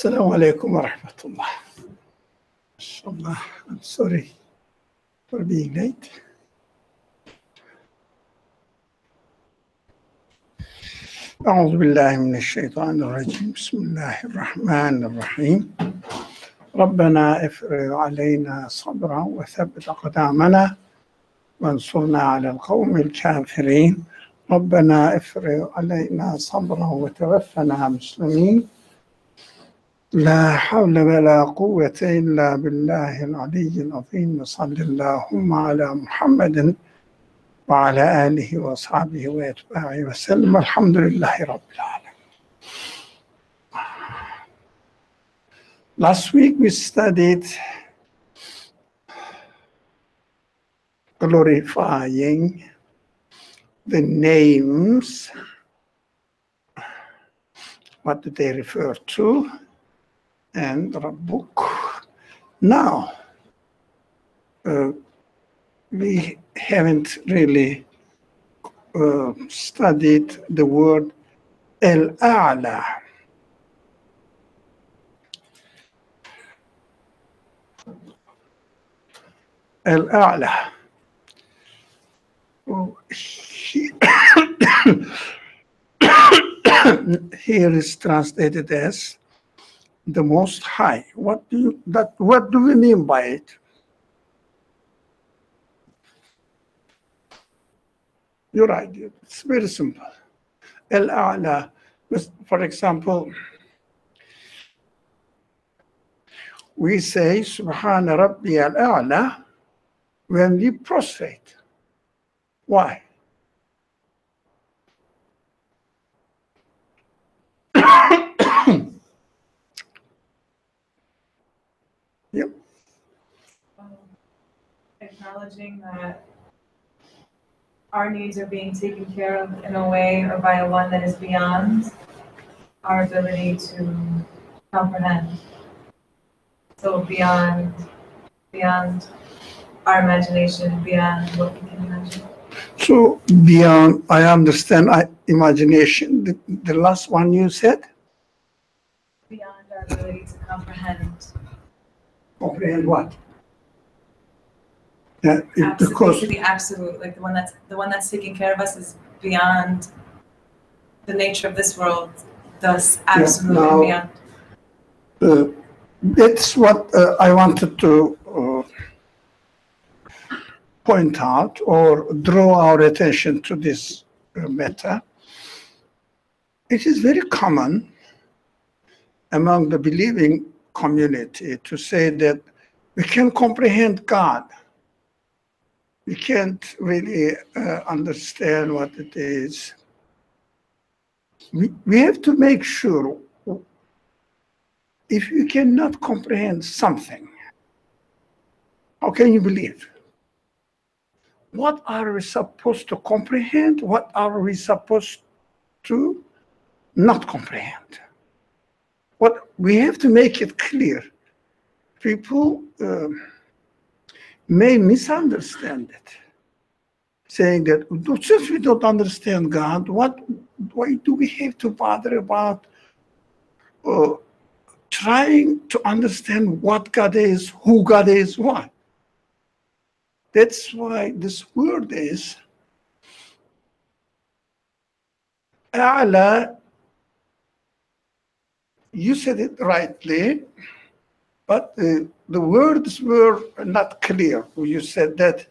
Assalamu alaikum wa rahmatullah. Inshallah, I'm sorry for being late. أعوذ بالله من الشيطان الرجيم. بسم الله الرحمن الرحيم. ربنا افرغ علينا صبرا وثبت أقدامنا وانصرنا على القوم الكافرين. ربنا افرغ علينا صبرا وتوفنا مسلمين. لا حول ولا قوة إلا بالله العلي العظيم. صلى اللهم على محمد وعلى آله وأصحابه وأتباعه وسلم. الحمد لله رب العالمين. Last week we studied glorifying the names. What do they refer to? And Rabbuk. Now, we haven't really studied the word al-a'la. Al-a'la. Here is translated as the Most High. What do we mean by it? You're right. It's very simple. Al-A'la, for example, we say Subhana Rabbi al-A'la when we prostrate. Why? Yep. Acknowledging that our needs are being taken care of in a way or by a one that is beyond our ability to comprehend. So beyond our imagination, beyond what we can imagine. So beyond, I understand imagination. The last one you said? Beyond our ability to comprehend. Comprehend what? Yeah, because the absolute, like the one that's taking care of us is beyond the nature of this world, thus absolutely beyond. That's what I wanted to point out or draw our attention to this matter. It is very common among the believing community to say that we can comprehend God. We can't really understand what it is. We have to make sure if you cannot comprehend something, how can you believe? What are we supposed to comprehend? What are we supposed to not comprehend? What we have to make it clear. People may misunderstand it, saying that since we don't understand God, why do we have to bother about trying to understand what God is, who God is, why? That's why this word is A'la. You said it rightly, but the words were not clear. You said that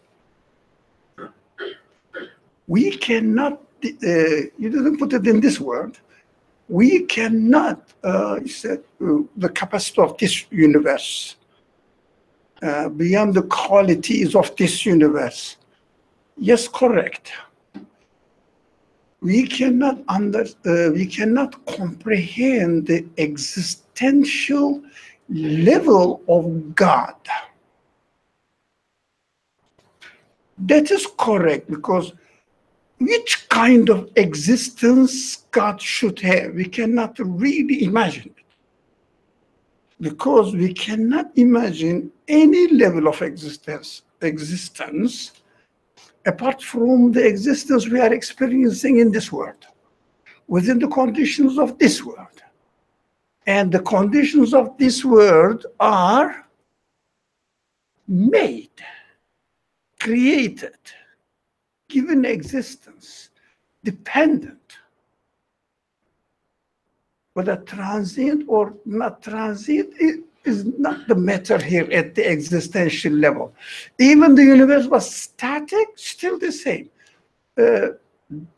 we cannot, you didn't put it in this word, we cannot, you said, the capacity of this universe, beyond the qualities of this universe. Yes, correct. We cannot comprehend the existential level of God. That is correct, because which kind of existence God should have, we cannot really imagine it. Because we cannot imagine any level of existence apart from the existence we are experiencing in this world, within the conditions of this world. And the conditions of this world are made, created, given existence, dependent. Whether transient or not transient is not the matter here at the existential level. Even the universe was static, still the same.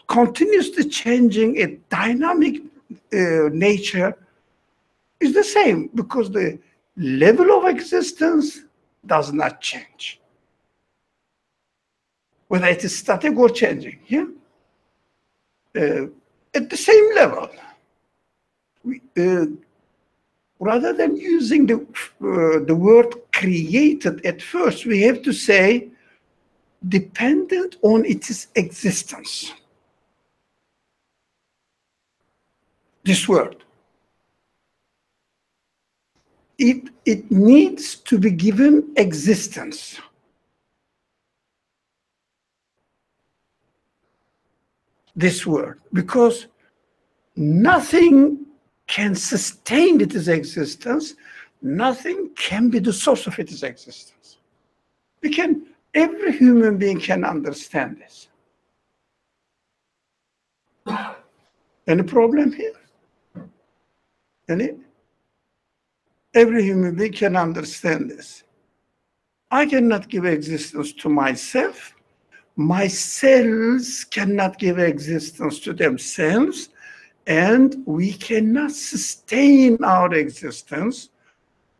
Continuously changing, a dynamic nature is the same because the level of existence does not change. Whether it is static or changing, yeah? At the same level. Rather than using the word created at first, we have to say dependent on its existence. This word. It needs to be given existence. This word, because nothing can sustain its existence, nothing can be the source of its existence. Every human being can understand this. Any problem here? Any? Every human being can understand this. I cannot give existence to myself. My cells cannot give existence to themselves, and we cannot sustain our existence.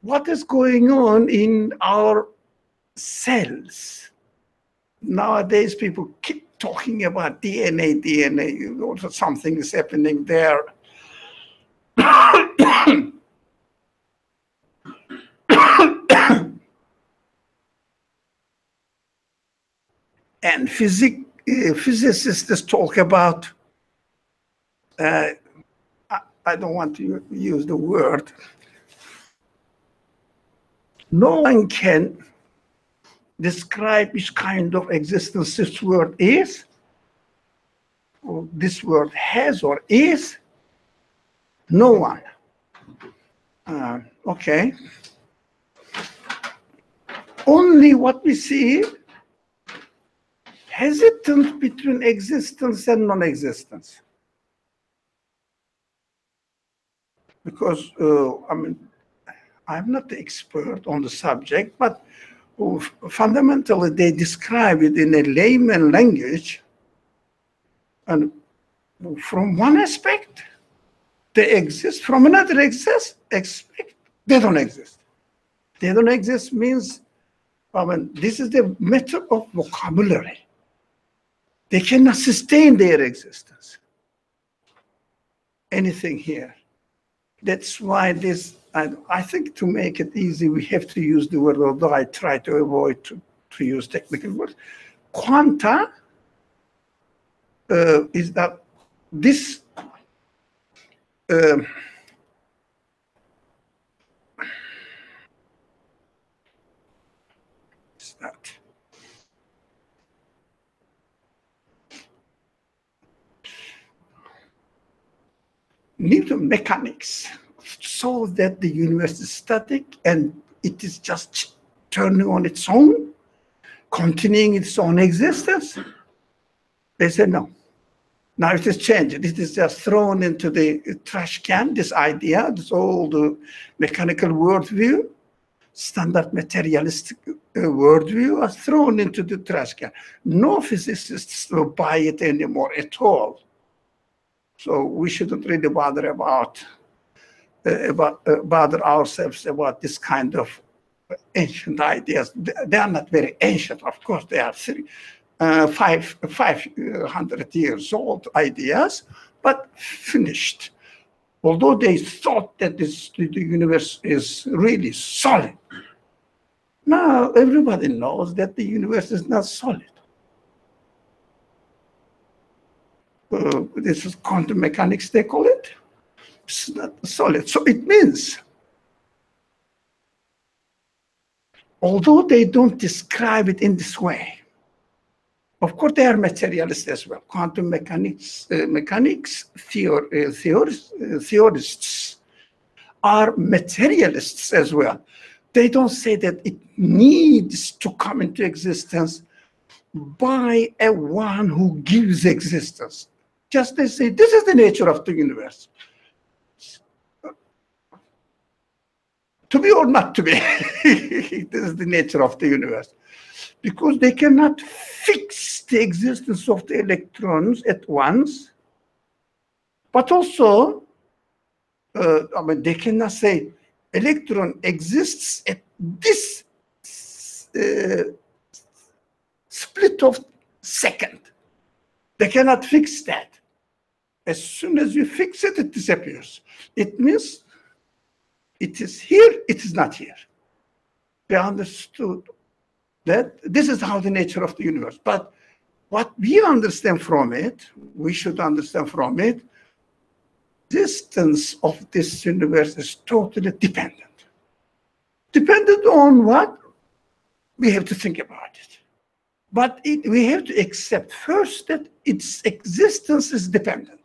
What is going on in our cells? Nowadays, people keep talking about DNA, also something is happening there. And physicists talk about, I don't want to use the word, no one can describe which kind of existence this world is, or this world has or is. No one. Okay. Only what we see hesitant between existence and non-existence. Because, I'm not the expert on the subject, but fundamentally they describe it in a layman language. And from one aspect, they exist. From another aspect, they don't exist. They don't exist means, this is the matter of vocabulary. They cannot sustain their existence. Anything here. That's why this, I think to make it easy, we have to use the word, although I try to avoid to use technical words. Quanta is that this Newton mechanics shows that the universe is static and it is just turning on its own, continuing its own existence. They said no. Now it is changed. It is just thrown into the trash can, this idea, this old mechanical worldview, standard materialistic worldview are thrown into the trash can. No physicists will buy it anymore at all. So we shouldn't really bother bother ourselves about this kind of ancient ideas. They are not very ancient, of course. They are 500 years old ideas, but finished. Although they thought that the universe is really solid. Now everybody knows that the universe is not solid. This is quantum mechanics, they call it. It's not solid. So it means, although they don't describe it in this way, of course they are materialists as well. Quantum mechanics theorists are materialists as well. They don't say that it needs to come into existence by a one who gives existence. Just they say, this is the nature of the universe. To be or not to be, this is the nature of the universe. Because they cannot fix the existence of the electrons at once, but also, they cannot say electron exists at this split of second. They cannot fix that. As soon as you fix it, it disappears. It means it is here, it is not here. They understood that this is how the nature of the universe. But what we understand from it, we should understand from it, existence of this universe is totally dependent. Dependent on what? We have to think about it. But we have to accept first that its existence is dependent.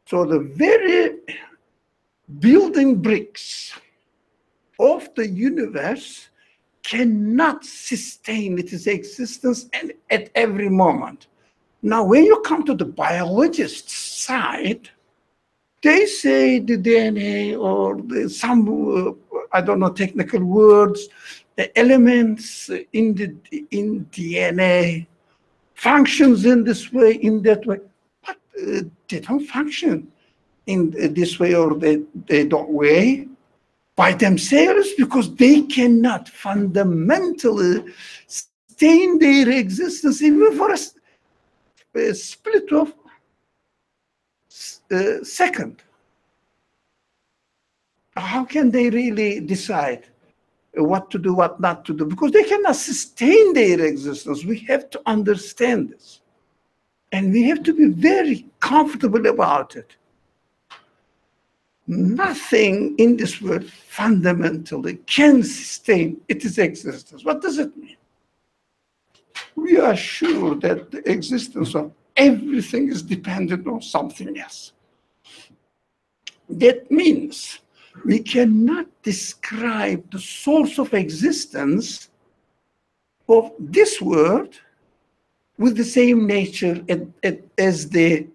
So the very building bricks of the universe cannot sustain its existence and at every moment. Now, when you come to the biologist side, they say the DNA or some, I don't know, technical words, the elements in DNA functions in this way, in that way, but they don't function in this way or they don't way by themselves, because they cannot fundamentally sustain their existence even for a split of second. How can they really decide what to do, what not to do? Because they cannot sustain their existence. We have to understand this. And we have to be very comfortable about it. Nothing in this world fundamentally can sustain its existence. What does it mean? We are sure that the existence of everything is dependent on something else. That means we cannot describe the source of existence of this world with the same nature as the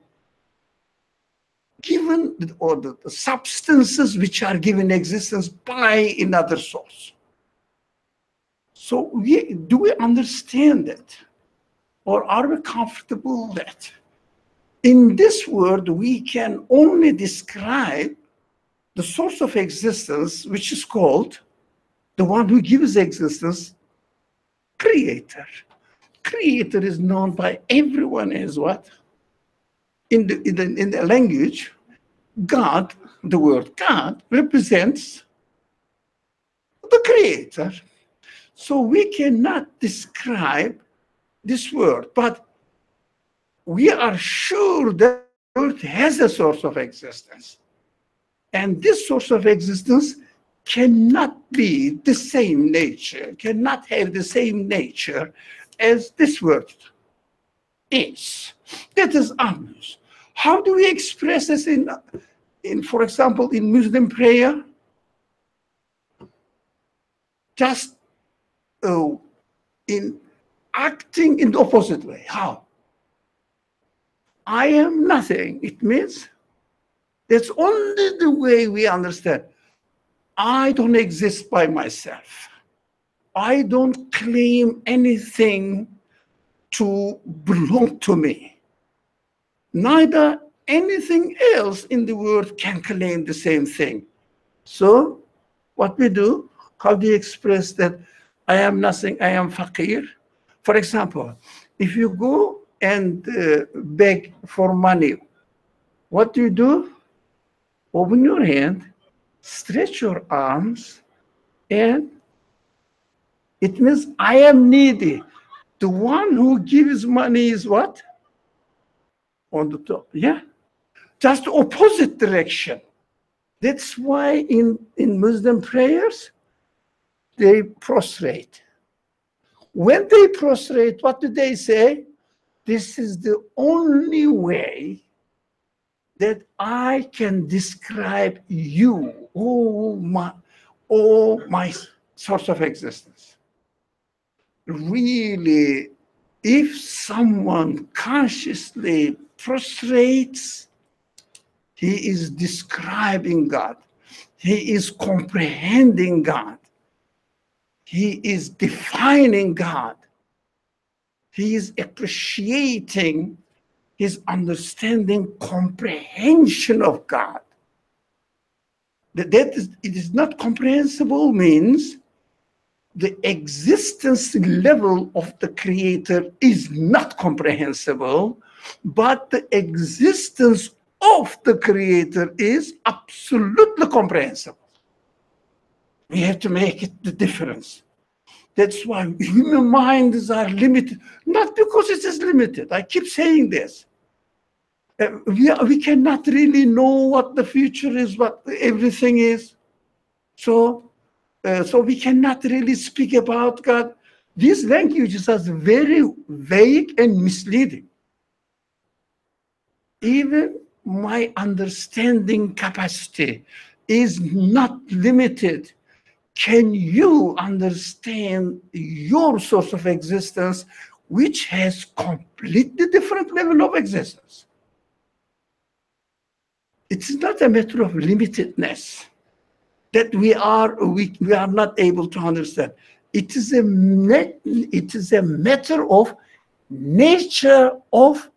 given or the substances which are given existence by another source. So do we understand that? Or are we comfortable that in this world we can only describe the source of existence, which is called the one who gives existence, creator. Creator is known by everyone as what? In the language, God, the word God, represents the creator. So we cannot describe this world, but we are sure that the world has a source of existence. And this source of existence cannot be the same nature, cannot have the same nature as this world is. That is obvious. How do we express this in for example, in Muslim prayer? Just in acting in the opposite way. How? I am nothing. It means that's only the way we understand. I don't exist by myself. I don't claim anything to belong to me. Neither anything else in the world can claim the same thing. So what we do, how do you express that I am nothing, I am faqir? For example, if you go and beg for money, what do? Open your hand, stretch your arms, and it means I am needy. The one who gives money is what? On the top, yeah? Just opposite direction. That's why in Muslim prayers, they prostrate. When they prostrate, what do they say? This is the only way that I can describe you, all my source of existence. Really, if someone consciously prostrates, he is describing God. He is comprehending God. He is defining God. He is appreciating his understanding, comprehension of God. It is not comprehensible means the existence level of the Creator is not comprehensible, but the existence of the Creator is absolutely comprehensible. We have to make it the difference. That's why human minds are limited, not because it is limited. I keep saying this. We cannot really know what the future is, what everything is. So we cannot really speak about God. These languages are very vague and misleading. Even my understanding capacity is not limited. Can you understand your source of existence, which has completely different level of existence? It's not a matter of limitedness that we are not able to understand. It is a matter of nature of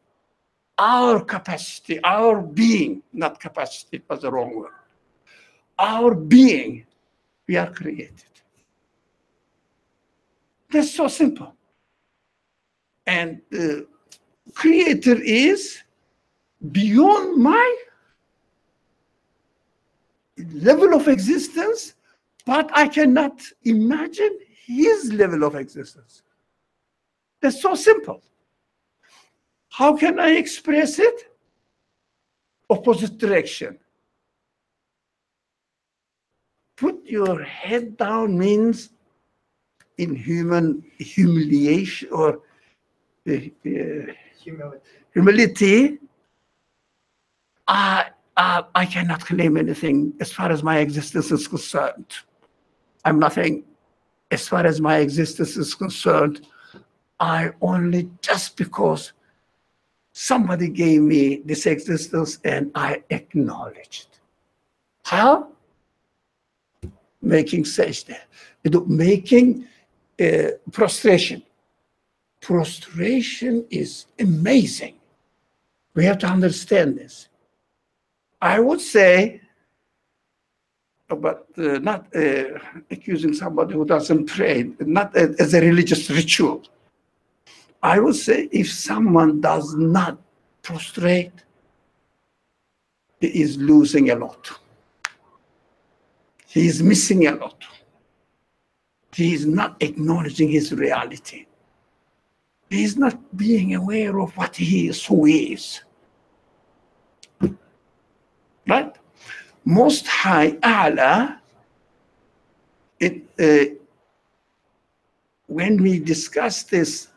our capacity, our being, not capacity, it was the wrong word. Our being, we are created. That's so simple. And the Creator is beyond my level of existence, but I cannot imagine his level of existence. That's so simple. How can I express it? Opposite direction. Put your head down means in human humiliation or humility. I cannot claim anything as far as my existence is concerned. I'm nothing as far as my existence is concerned. I only just because somebody gave me this existence and I acknowledged. How? Making sajda, making prostration. Prostration is amazing. We have to understand this. I would say, but not accusing somebody who doesn't pray, not as a religious ritual. I would say if someone does not prostrate, he is losing a lot. He is missing a lot. He is not acknowledging his reality. He is not being aware of what he is, who he is. Right? Most High, A'la, when we discuss this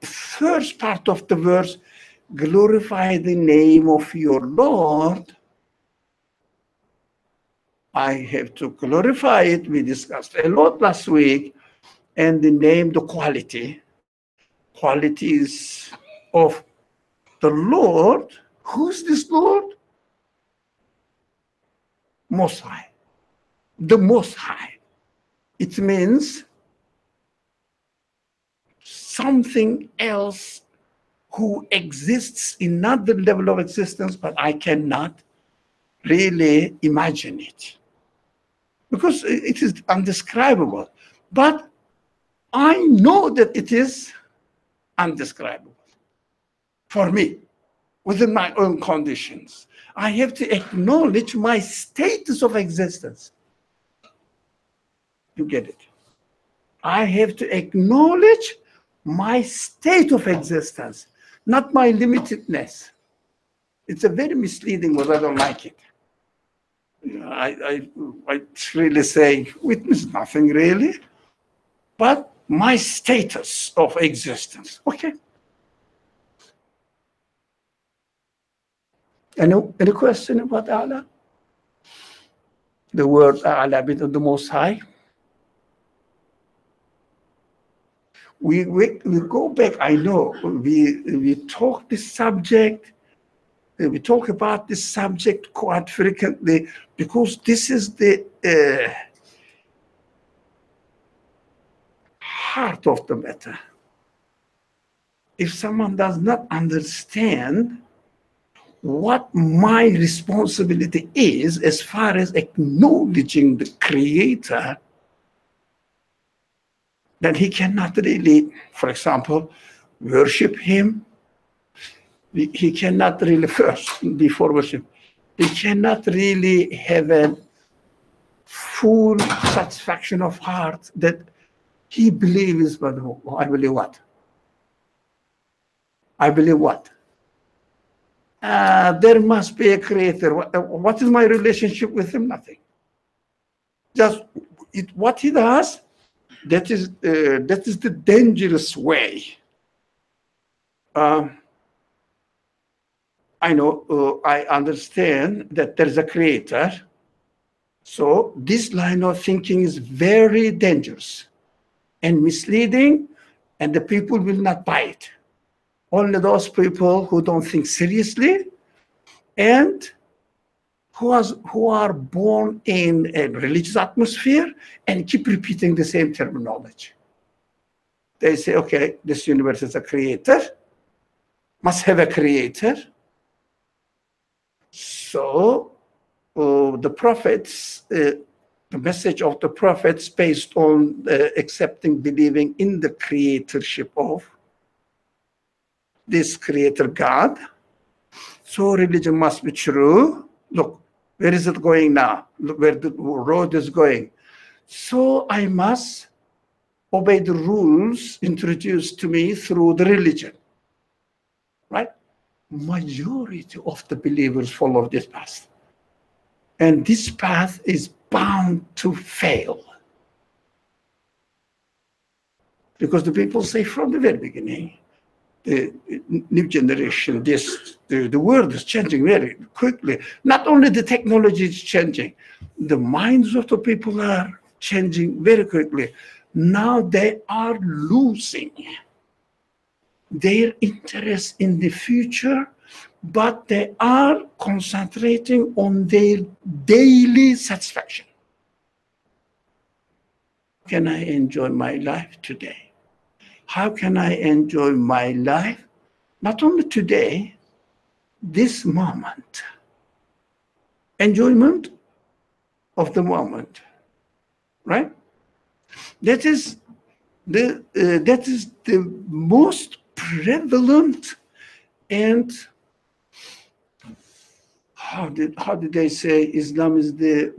first part of the verse, glorify the name of your Lord, I have to glorify it. We discussed a lot last week, and the name, the qualities of the Lord. Who's this Lord? Most High. The Most High. It means something else who exists in another level of existence, but I cannot really imagine it. Because it is undescribable. But I know that it is undescribable for me, within my own conditions. I have to acknowledge my status of existence. You get it? I have to acknowledge my state of existence, not my limitedness. It's a very misleading word. I don't like it. I really say witness nothing really, but my status of existence. Okay. Any question about A'la? The word A'la, the Most High. We go back. I know we talk this subject. We talk about this subject quite frequently because this is the heart of the matter. If someone does not understand what my responsibility is as far as acknowledging the Creator, then he cannot really, for example, worship Him. He cannot really, first, before worship, he cannot really have a full satisfaction of heart that he believes, but I believe what? I believe what? There must be a Creator. What is my relationship with Him? Nothing. Just what He does, that is the dangerous way. I know, I understand that there's a Creator. So this line of thinking is very dangerous and misleading, and the people will not buy it. Only those people who don't think seriously and who are born in a religious atmosphere and keep repeating the same terminology. They say, okay, this universe is a creator, must have a creator. So the prophets, the message of the prophets based on accepting, believing in the creatorship of this creator God. So religion must be true. Look, where is it going now? Look where the road is going. So I must obey the rules introduced to me through the religion, right? Majority of the believers follow this path. And this path is bound to fail. Because the people say from the very beginning, the new generation, the world is changing very quickly. Not only the technology is changing, the minds of the people are changing very quickly. Now they are losing their interest in the future, but they are concentrating on their daily satisfaction. Can I enjoy my life today? How can I enjoy my life, not only today, this moment? Enjoyment of the moment, right? That is the most prevalent and how did they say Islam is the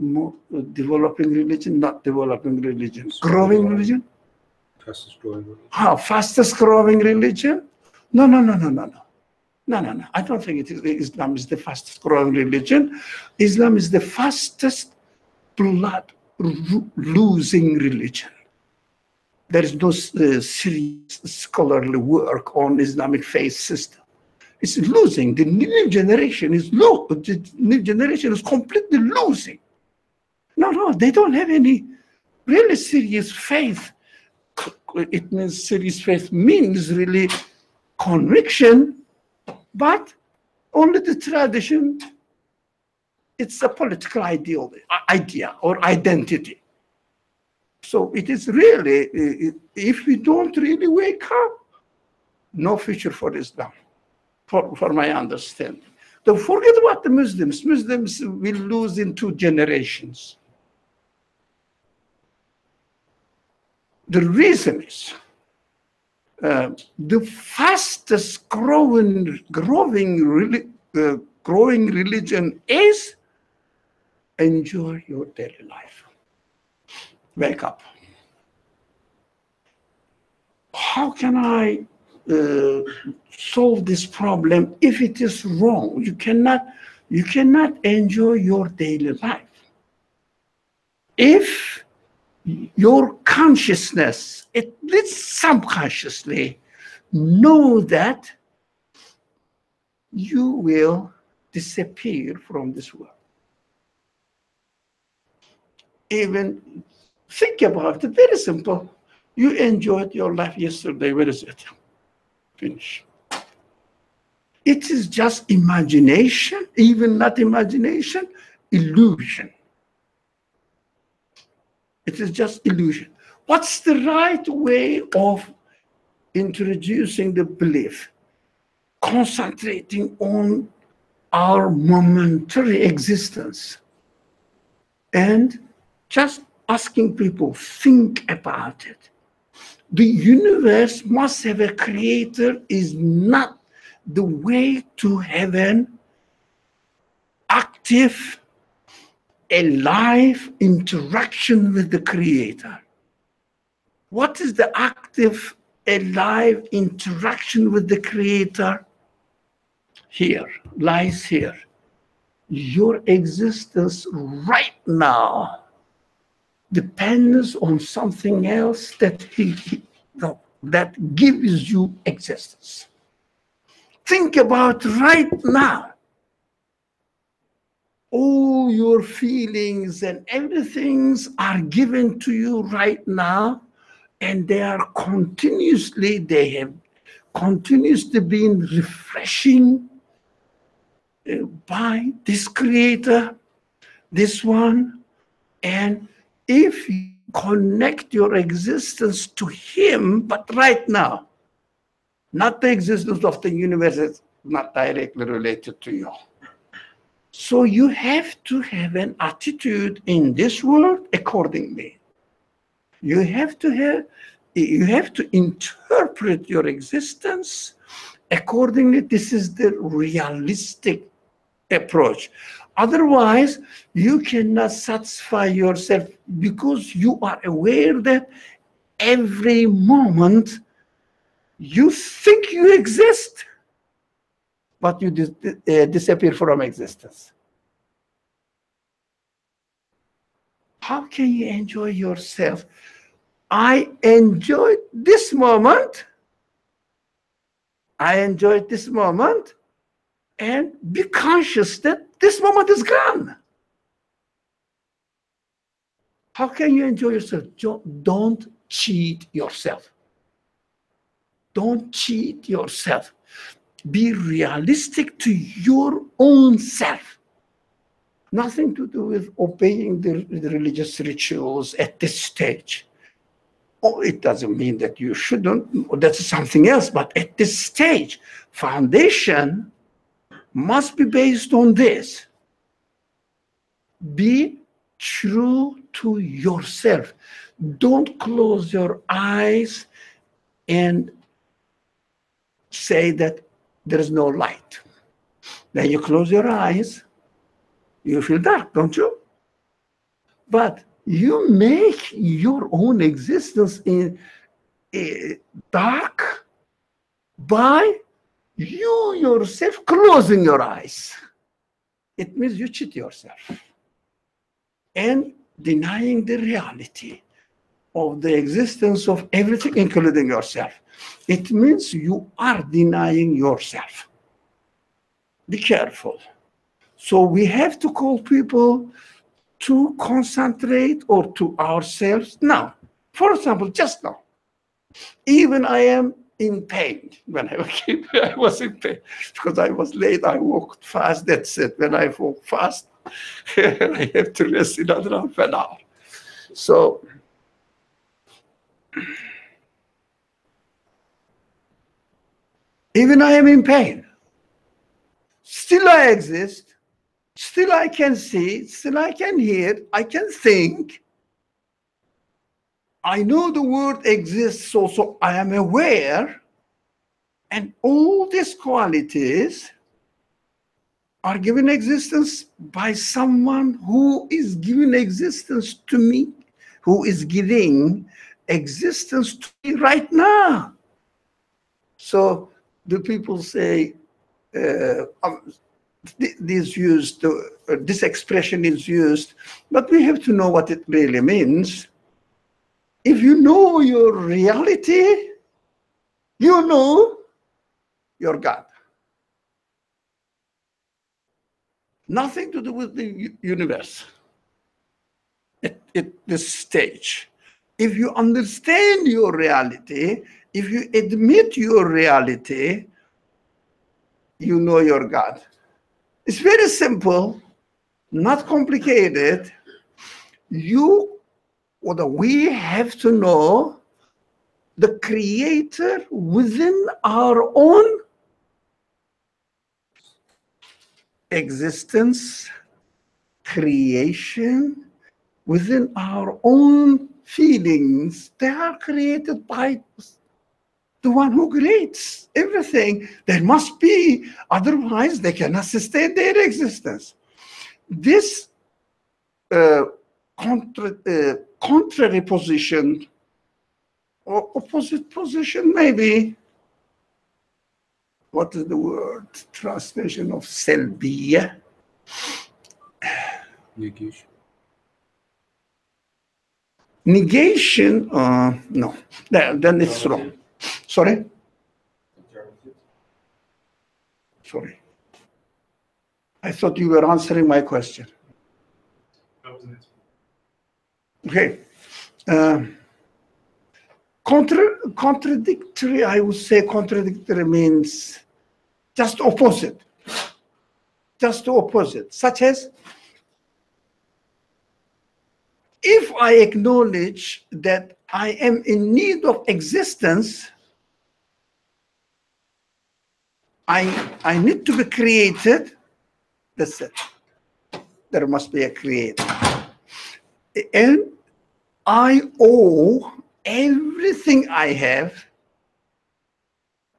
developing religion, not developing religion, growing religion? Fastest growing religion. Fastest growing religion? No. I don't think Islam is the fastest growing religion. Islam is the fastest blood losing religion. There is no serious scholarly work on Islamic faith system. It's losing. The new generation is low. The new generation is completely losing. No, they don't have any really serious faith. It means serious faith means really conviction, but only the tradition. It's a political idea or identity. So it is really, if we don't really wake up, no future for Islam, for my understanding. Don't forget about the Muslims. Muslims will lose in 2 generations. The reason is the fastest growing religion is enjoy your daily life. Wake up. How can I solve this problem if it is wrong? You cannot enjoy your daily life if your consciousness, at least subconsciously, know that you will disappear from this world. Even think about it, very simple. You enjoyed your life yesterday, where is it? Finish. It is just imagination, even not imagination, illusion. It is just illusion. What's the right way of introducing the belief? Concentrating on our momentary existence and just asking people, think about it. The universe must have a creator is not the way to heaven, active, alive interaction with the creator. What is the active, alive interaction with the creator? Here, lies here. Your existence right now depends on something else that that gives you existence. Think about right now. All your feelings and everything are given to you right now, and they have continuously been refreshing by this creator, this one. And if you connect your existence to him, but right now, not the existence of the universe is not directly related to you. So you have to have an attitude in this world accordingly. You have to interpret your existence accordingly. This is the realistic approach. Otherwise, you cannot satisfy yourself because you are aware that every moment you think you exist, but you disappear from existence. How can you enjoy yourself? I enjoyed this moment. I enjoyed this moment, and be conscious that this moment is gone. How can you enjoy yourself? Don't cheat yourself. Don't cheat yourself. Be realistic to your own self. Nothing to do with obeying the religious rituals at this stage. Oh, it doesn't mean that you shouldn't, that's something else, but at this stage, foundation must be based on this. Be true to yourself. Don't close your eyes and say that there is no light. Then you close your eyes, you feel dark, don't you? But you make your own existence in dark by you yourself closing your eyes. It means you cheat yourself and denying the reality of the existence of everything, including yourself. It means you are denying yourself. Be careful. So we have to call people to concentrate or to ourselves now. For example, just now, even I am in pain. When I was a kid, I was in pain because I was late. I walked fast. That's it. When I walk fast, I have to rest another half an hour. So even I am in pain. Still I exist. Still I can see. Still I can hear. I can think. I know the world exists, so I am aware. And all these qualities are given existence by someone who is giving existence to me, who is giving existence to me right now. So the people say, this expression is used, but we have to know what it really means. If you know your reality, you know your God. nothing to do with the universe at this stage. If you understand your reality, if you admit your reality, you know your God. It's very simple, not complicated. We have to know the Creator within our own existence, creation, within our own feelings. They are created by the one who creates everything. There must be, otherwise they cannot sustain their existence. This contrary position, or opposite position, maybe, what is the word? Translation of selbiya? Negation. Negation, no, then it's wrong. Sorry? Sorry. I thought you were answering my question. Okay. Contradictory, I would say contradictory means just opposite. Just the opposite. Such as, if I acknowledge that I am in need of existence, I need to be created. That's it. There must be a creator. And I owe everything I have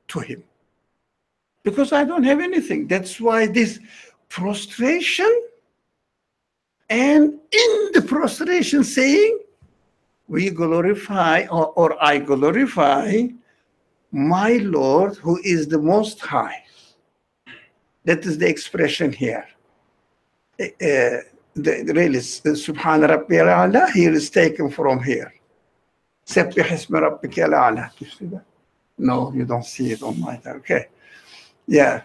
to him, because I don't have anything. That's why this prostration, and in the prostration saying, we glorify, or I glorify my Lord who is the Most High. That is the expression here. Really, Subhana Rabbi al-A'la here is taken from here. Sabbih isma rabbika al-A'la. You see that? No, you don't see it on my time. Okay. Yeah.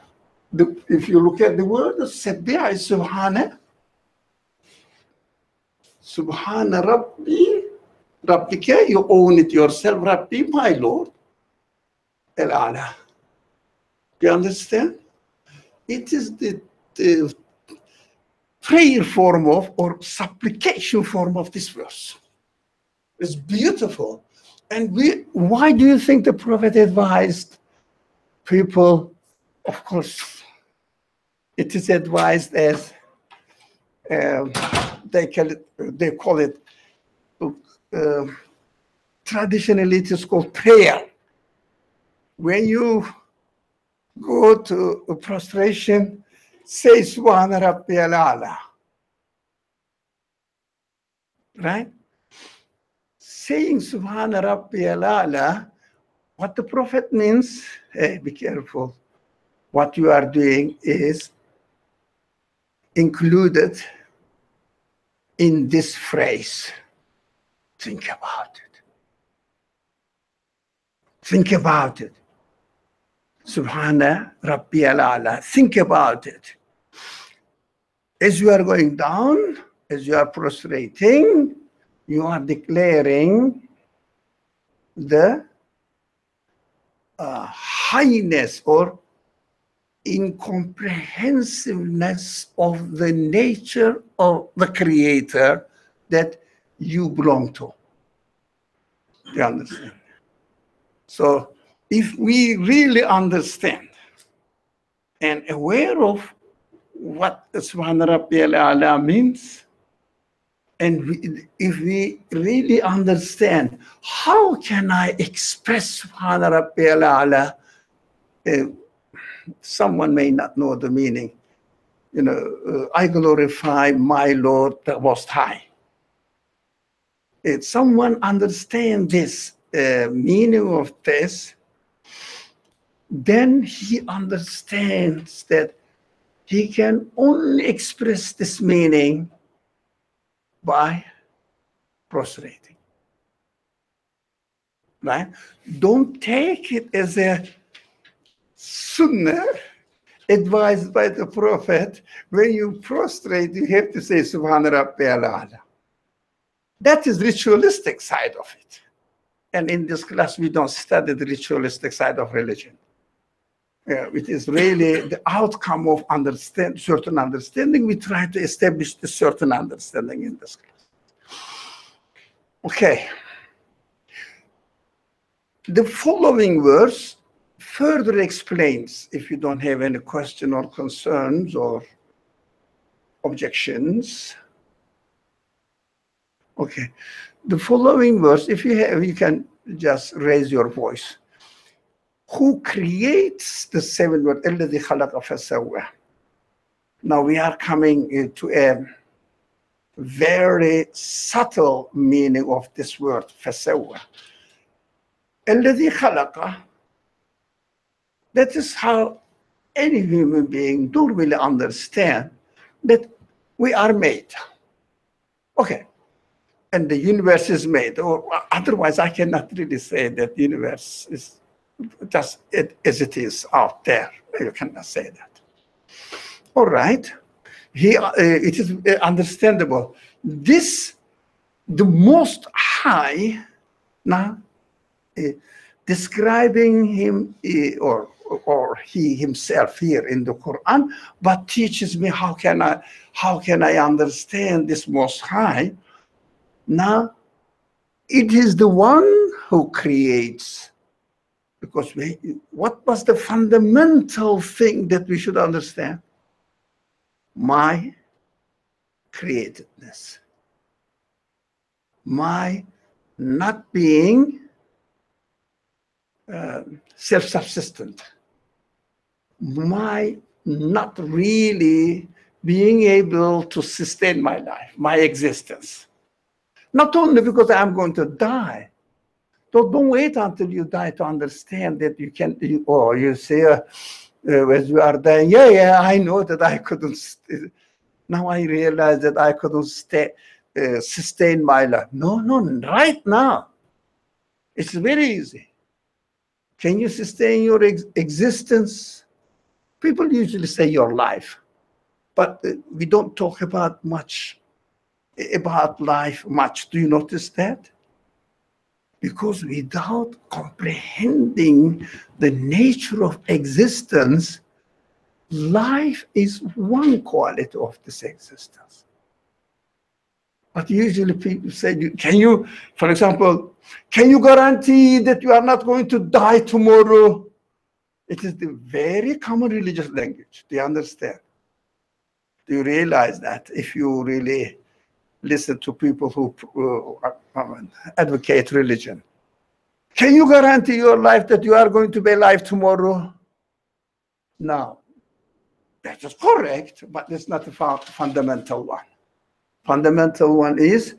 If you look at the word, Sabbih is Subhana. Subhana Rabbi. Rabbika, you own it yourself. Rabbi, my Lord. Al-A'la. You understand? It is the prayer form of, or supplication form of this verse. It's beautiful. And why do you think the Prophet advised people? Of course, it is advised as they call it traditionally it is called prayer. When you go to a prostration, say Subhana Rabbi al-A'la. Right? Saying Subhana Rabbi al-A'la, what the Prophet means, hey, be careful. What you are doing is included in this phrase. Think about it. Think about it. Subhana Rabbi al-A'la. Think about it. As you are going down, as you are prostrating, you are declaring the highness or incomprehensiveness of the nature of the Creator that you belong to. You understand? So if we really understand and aware of what Subhana Rabbi al-A'la means, and if we really understand, how can I express Subhana Rabbi al-A'la? Someone may not know the meaning. You know, I glorify my Lord the Most High. If someone understands this meaning of this, then he understands that he can only express this meaning by prostrating. Right? Don't take it as a sunnah advised by the Prophet, when you prostrate, you have to say Subhana Rabbiyal A'la. That is ritualistic side of it. And in this class, we don't study the ritualistic side of religion. It is really the outcome of certain understanding. We try to establish the certain understanding in this class. Okay. The following verse further explains, if you don't have any question or concerns or objections. Okay. The following verse, if you have, you can just raise your voice. Who creates the seven words? الذي خلق فسوى. Now we are coming to a very subtle meaning of this word, فسوى. الذي خلق. That is how any human being don't really understand that we are made. Okay. And the universe is made, or otherwise I cannot really say that the universe is just as it is out there. You cannot say that. All right. It is understandable. This, the Most High, now, describing him or he himself here in the Quran, but teaches me how can I understand this Most High. Now, it is the one who creates, because what was the fundamental thing that we should understand? My createdness. My not being self-subsistent. My not really being able to sustain my life, my existence. Not only because I'm going to die. Don't wait until you die to understand that you can, or you say, as you are dying, yeah, I know that I couldn't, now I realize that I couldn't sustain my life. No, right now. It's very easy. Can you sustain your existence? People usually say your life, but we don't talk about life much. Do you notice that? Because without comprehending the nature of existence, life is one quality of this existence. But usually people say, for example, can you guarantee that you are not going to die tomorrow? It is the very common religious language. Do you understand? Do you realize that if you really listen to people who advocate religion? Can you guarantee your life that you are going to be alive tomorrow? No. That is correct, but it's not the fundamental one. Fundamental one is,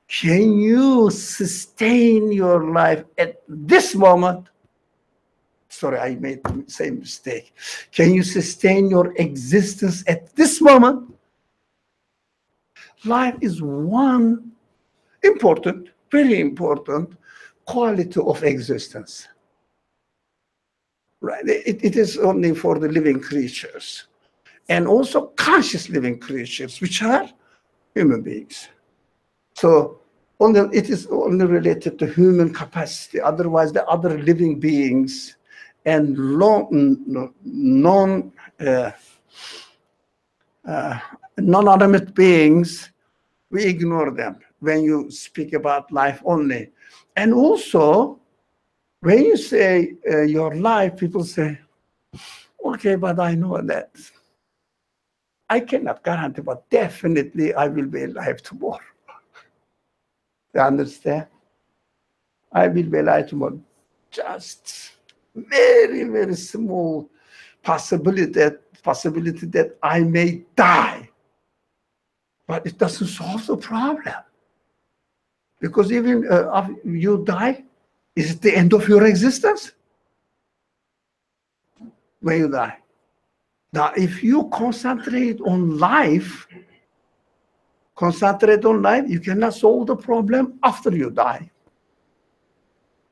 can you sustain your life at this moment? Sorry, I made the same mistake. Can you sustain your existence at this moment? Life is one important, very important quality of existence. Right? It is only for the living creatures, and also conscious living creatures, which are human beings. So it is only related to human capacity. Otherwise, the other living beings and non-animate beings, we ignore them when you speak about life only. And also, when you say your life, people say, okay, but I know that. I cannot guarantee, but definitely I will be alive tomorrow. You understand? I will be alive tomorrow. Just very, very small possibility that I may die. But it doesn't solve the problem. Because even if you die, is it the end of your existence? When you die. Now, if you concentrate on life, you cannot solve the problem after you die.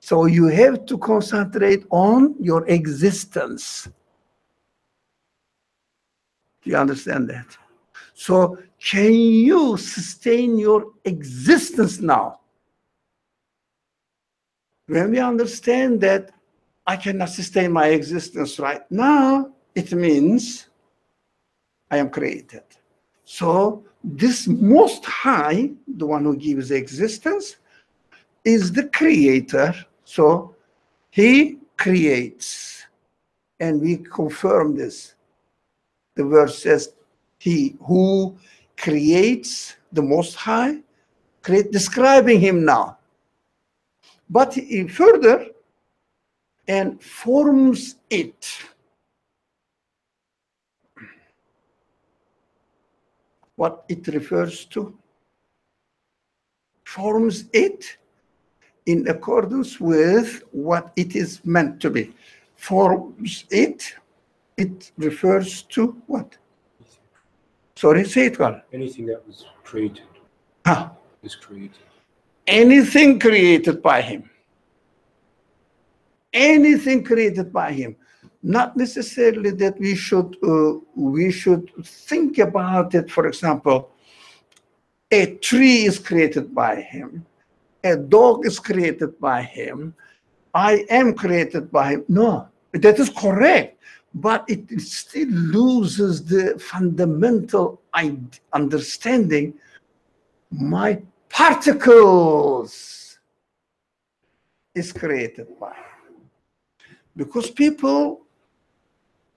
So you have to concentrate on your existence. Do you understand that? So can you sustain your existence now? When we understand that I cannot sustain my existence right now, it means I am created. So this Most High, the one who gives existence, is the creator. So he creates. And we confirm this. The verse says, he who creates, the Most High, describing him now. But he further, and forms it. What it refers to? Forms it in accordance with what it is meant to be. Forms it, it refers to what? Sorry, say it, Carl. Anything that was created is created. Anything created by him. Anything created by him. Not necessarily that we should think about it. For example, a tree is created by him. A dog is created by him. I am created by him. No, that is correct. But it still loses the fundamental understanding. My particles is created by him. Because people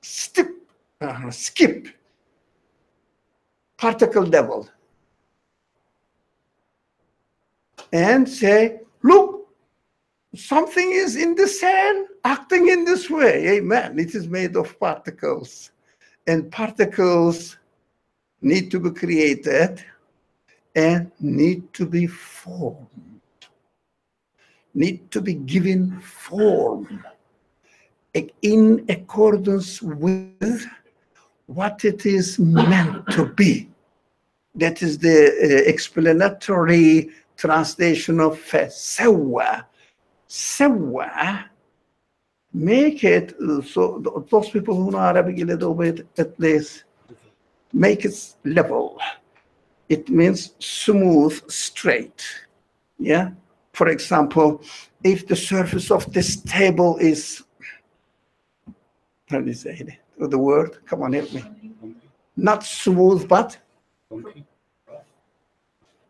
skip particle level and say, look, something is in the cell acting in this way. Amen. It is made of particles. And particles need to be created and need to be formed, need to be given form in accordance with what it is meant to be. That is the explanatory translation of sewa. Sewa, make it, so those people who know Arabic a little bit, at least, make it level. It means smooth, straight. Yeah? For example, if the surface of this table is, how do you say it? The word, come on, help me. Not smooth, but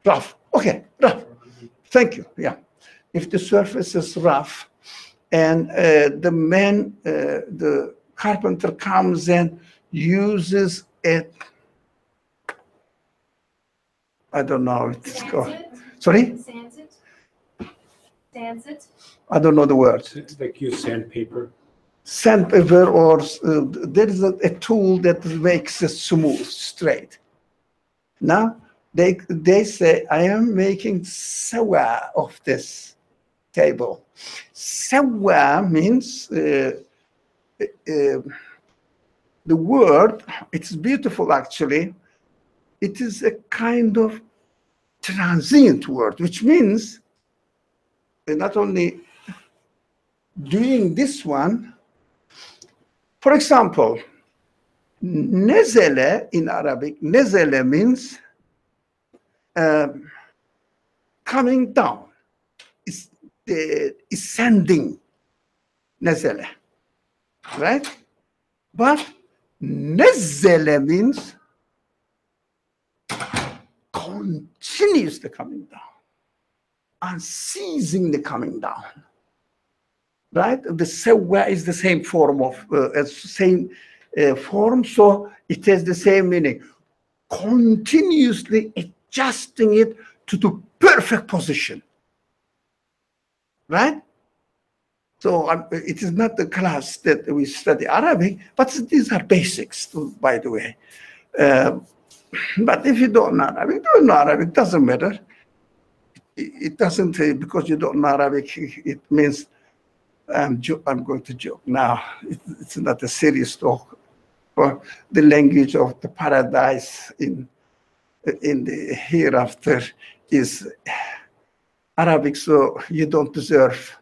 rough. Okay, rough. Thank you. Yeah. If the surface is rough and the carpenter comes and uses it, I don't know how it's called. Sorry? Sands it? Sands it? I don't know the word. It's like use sandpaper. Sandpaper, or there is a tool that makes it smooth, straight. Now, they say, I am making sawa of this table. Sawa means, the word, it's beautiful actually. It is a kind of transient word, which means not only doing this one. For example, nezele in Arabic, nezele means coming down, is ascending, nezele, right? But nezele means continuously coming down, unceasingly coming down, right? The sewa is the same form of form, so it has the same meaning. Continuously adjusting it to the perfect position, right? So it is not the class that we study Arabic, but these are basics, by the way. But if you don't know Arabic, doesn't matter. It doesn't, because you don't know Arabic, it means I'm going to joke now. It's not a serious talk. For the language of the paradise in the hereafter is Arabic, so you don't deserve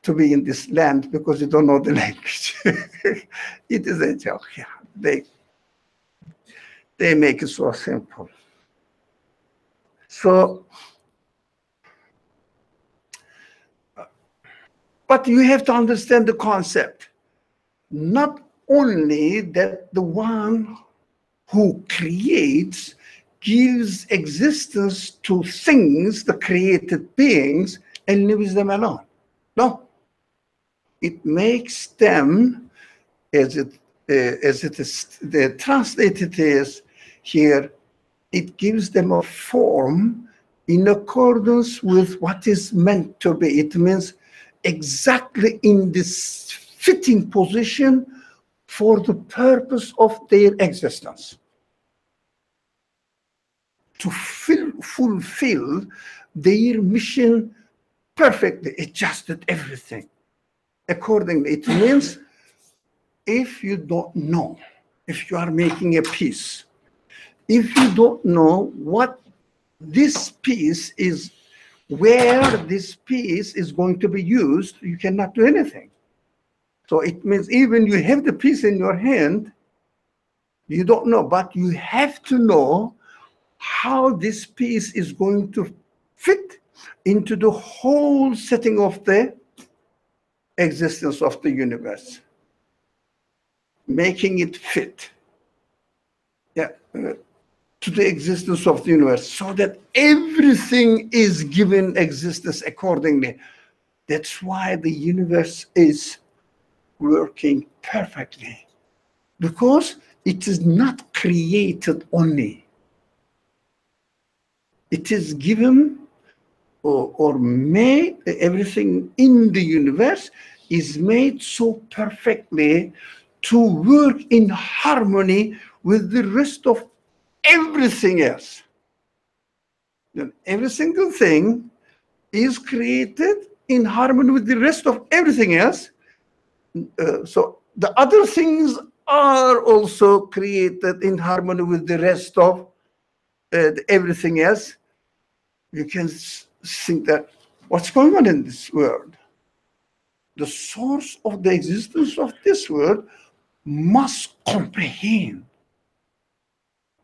to be in this land because you don't know the language. It is a joke, yeah. They make it so simple. So, but you have to understand the concept. Not only that the one who creates gives existence to things, the created beings, and leaves them alone. No. It makes them, as it is translated is here, it gives them a form in accordance with what is meant to be. It means exactly in this fitting position for the purpose of their existence. To fulfill their mission perfectly, adjusted everything accordingly. It means if you don't know, if you are making a piece, if you don't know what this piece is, where this piece is going to be used, you cannot do anything. So it means even you have the piece in your hand, you don't know, but you have to know how this piece is going to fit into the whole setting of the existence of the universe, making it fit, yeah, to the existence of the universe, so that everything is given existence accordingly. That's why the universe is working perfectly, because it is not created only. It is given or made, everything in the universe is made so perfectly to work in harmony with the rest of everything else. Then every single thing is created in harmony with the rest of everything else. So the other things are also created in harmony with the rest of everything else. You can think that what's going on in this world? The source of the existence of this world must comprehend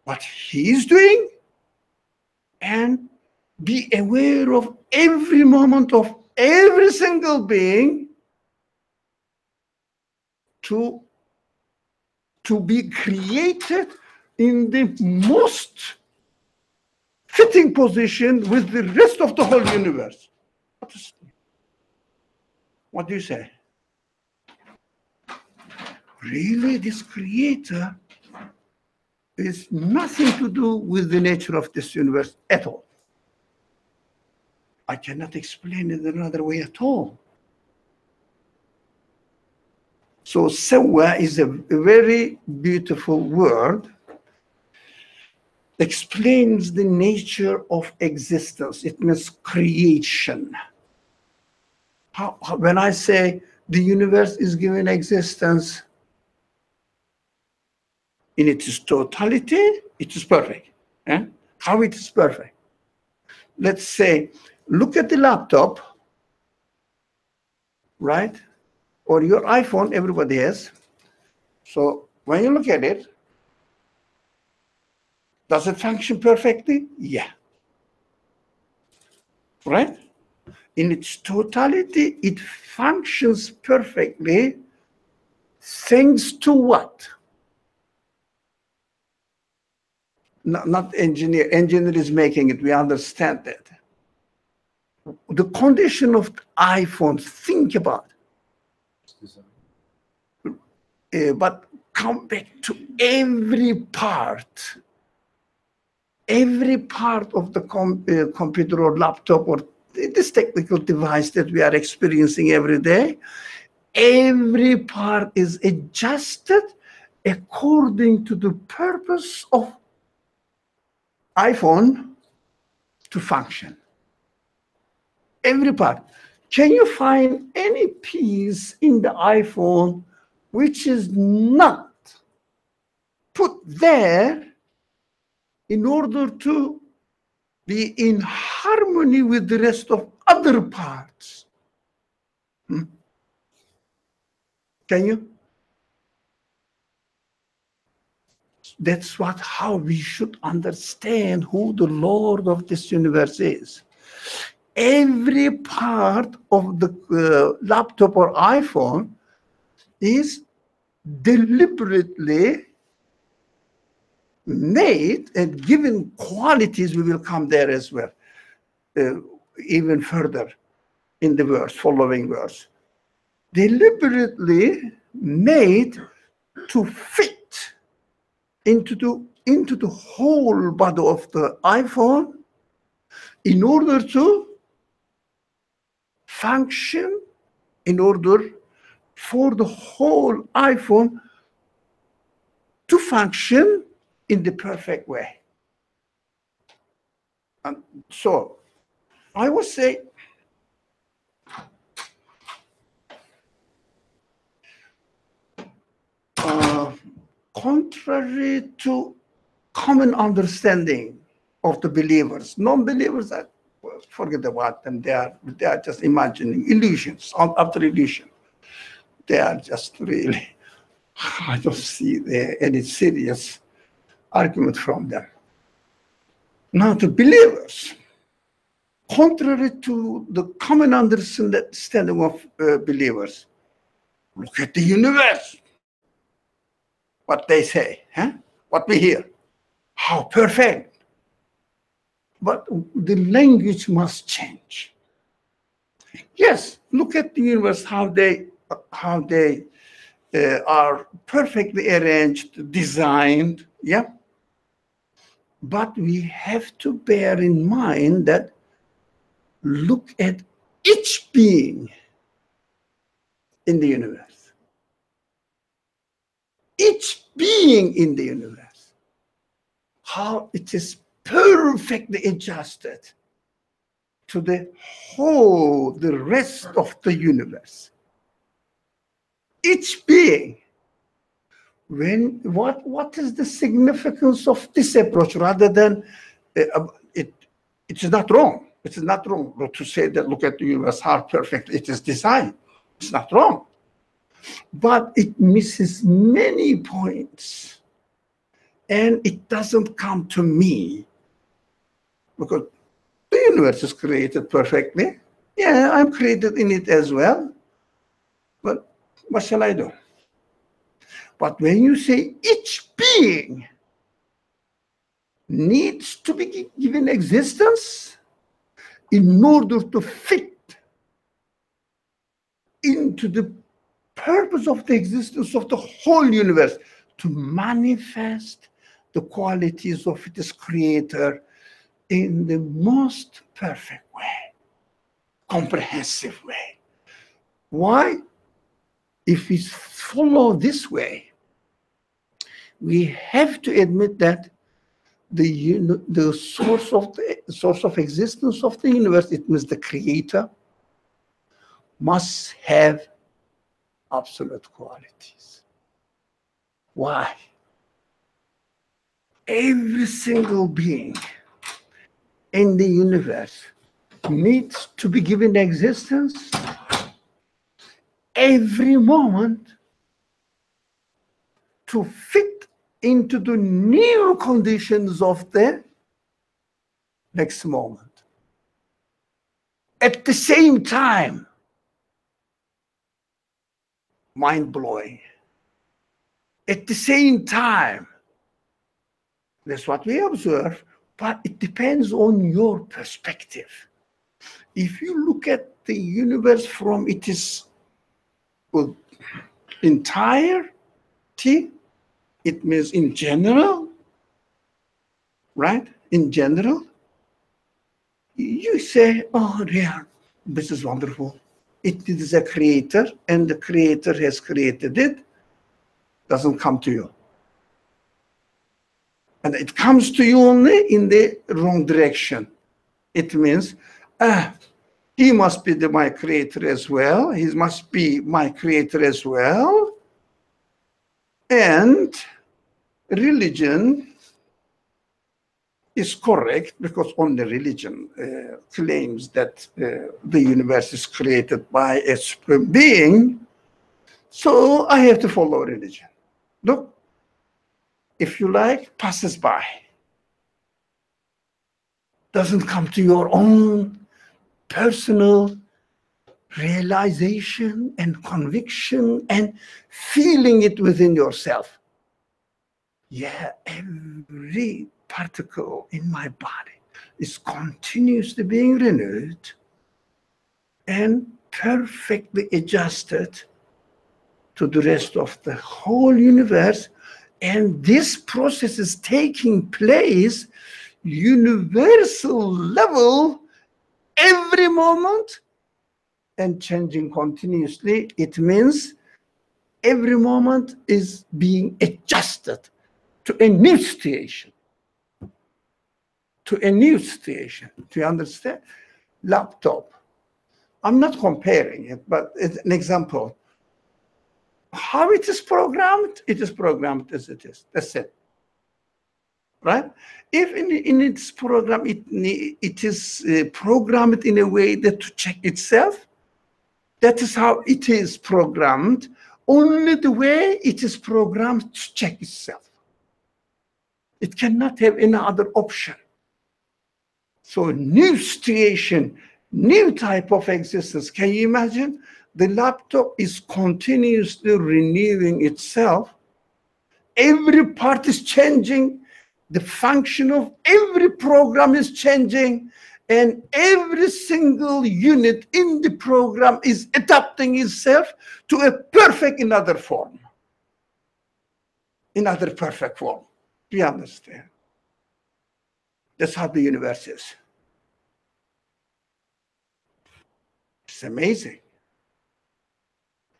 what he is doing and be aware of every moment of every single being to be created in the most fitting position with the rest of the whole universe. What do you say? Really, this creator is nothing to do with the nature of this universe at all. I cannot explain it another way at all. So Sawa is a very beautiful word. Explains the nature of existence. It means creation. When I say the universe is given existence in its totality, it is perfect. Eh? How it is perfect? Let's say, look at the laptop, right? Or your iPhone, everybody has. So when you look at it, does it function perfectly? Yeah. Right? In its totality, it functions perfectly thanks to what? Not engineer. Engineer is making it. We understand that. The condition of the iPhone, think about it. But come back to every part of the computer or laptop or this technical device that we are experiencing every day, every part is adjusted according to the purpose of iPhone to function. Every part. Can you find any piece in the iPhone which is not put there in order to be in harmony with the rest of other parts? Can you? That's how we should understand who the Lord of this universe is. Every part of the laptop or iPhone is deliberately made and given qualities. We will come there as well, even further in the verse, following verse. Deliberately made to fit into the whole body of the iPhone in order to function, in order for the whole iPhone to function in the perfect way. And so I would say contrary to common understanding of the believers, non-believers, forget about them. They are just imagining illusions after illusion. They are just really, I don't see any serious argument from them. Now, the believers, contrary to the common understanding of believers, look at the universe. What they say, huh? What we hear. How perfect. But the language must change. Yes, look at the universe, how they are perfectly arranged, designed, yeah? But we have to bear in mind that look at each being in the universe. Each being in the universe. How it is perfectly adjusted to the rest of the universe. Each being. What is the significance of this approach rather than it is not wrong. It is not wrong to say that look at the universe, how perfect it is designed. It's not wrong. But it misses many points. And it doesn't come to me. Because the universe is created perfectly. Yeah, I'm created in it as well. But what shall I do? But when you say each being needs to be given existence in order to fit into the purpose of the existence of the whole universe, to manifest the qualities of its creator in the most perfect way, comprehensive way. Why? If we follow this way, we have to admit that the source of existence of the universe, it means the creator, must have absolute qualities. Why? Every single being in the universe needs to be given existence every moment to fit into the new conditions of the next moment. At the same time, mind-blowing. At the same time, that's what we observe, but it depends on your perspective. If you look at the universe from its entirety, it means in general, right? In general, you say, oh, yeah, this is wonderful. It is a creator, and the creator has created it. Doesn't come to you. And it comes to you only in the wrong direction. It means, he must be my creator as well. He must be my creator as well. And religion is correct because only religion claims that the universe is created by a supreme being. So I have to follow religion. Look, if you like, passes by. Doesn't come to your own personal realization and conviction and feeling it within yourself. Yeah, every particle in my body is continuously being renewed and perfectly adjusted to the rest of the whole universe. And this process is taking place universal level every moment and changing continuously. It means every moment is being adjusted to a new situation. To a new situation. Do you understand? Laptop. I'm not comparing it, but it's an example. How it is programmed as it is. That's it. Right? If in its program, it is programmed in a way that to check itself, that is how it is programmed, only the way it is programmed to check itself. It cannot have any other option. So new situation, new type of existence. Can you imagine? The laptop is continuously renewing itself. Every part is changing. The function of every program is changing. And every single unit in the program is adapting itself to a perfect another form. Another perfect form. Do you understand? That's how the universe is. It's amazing.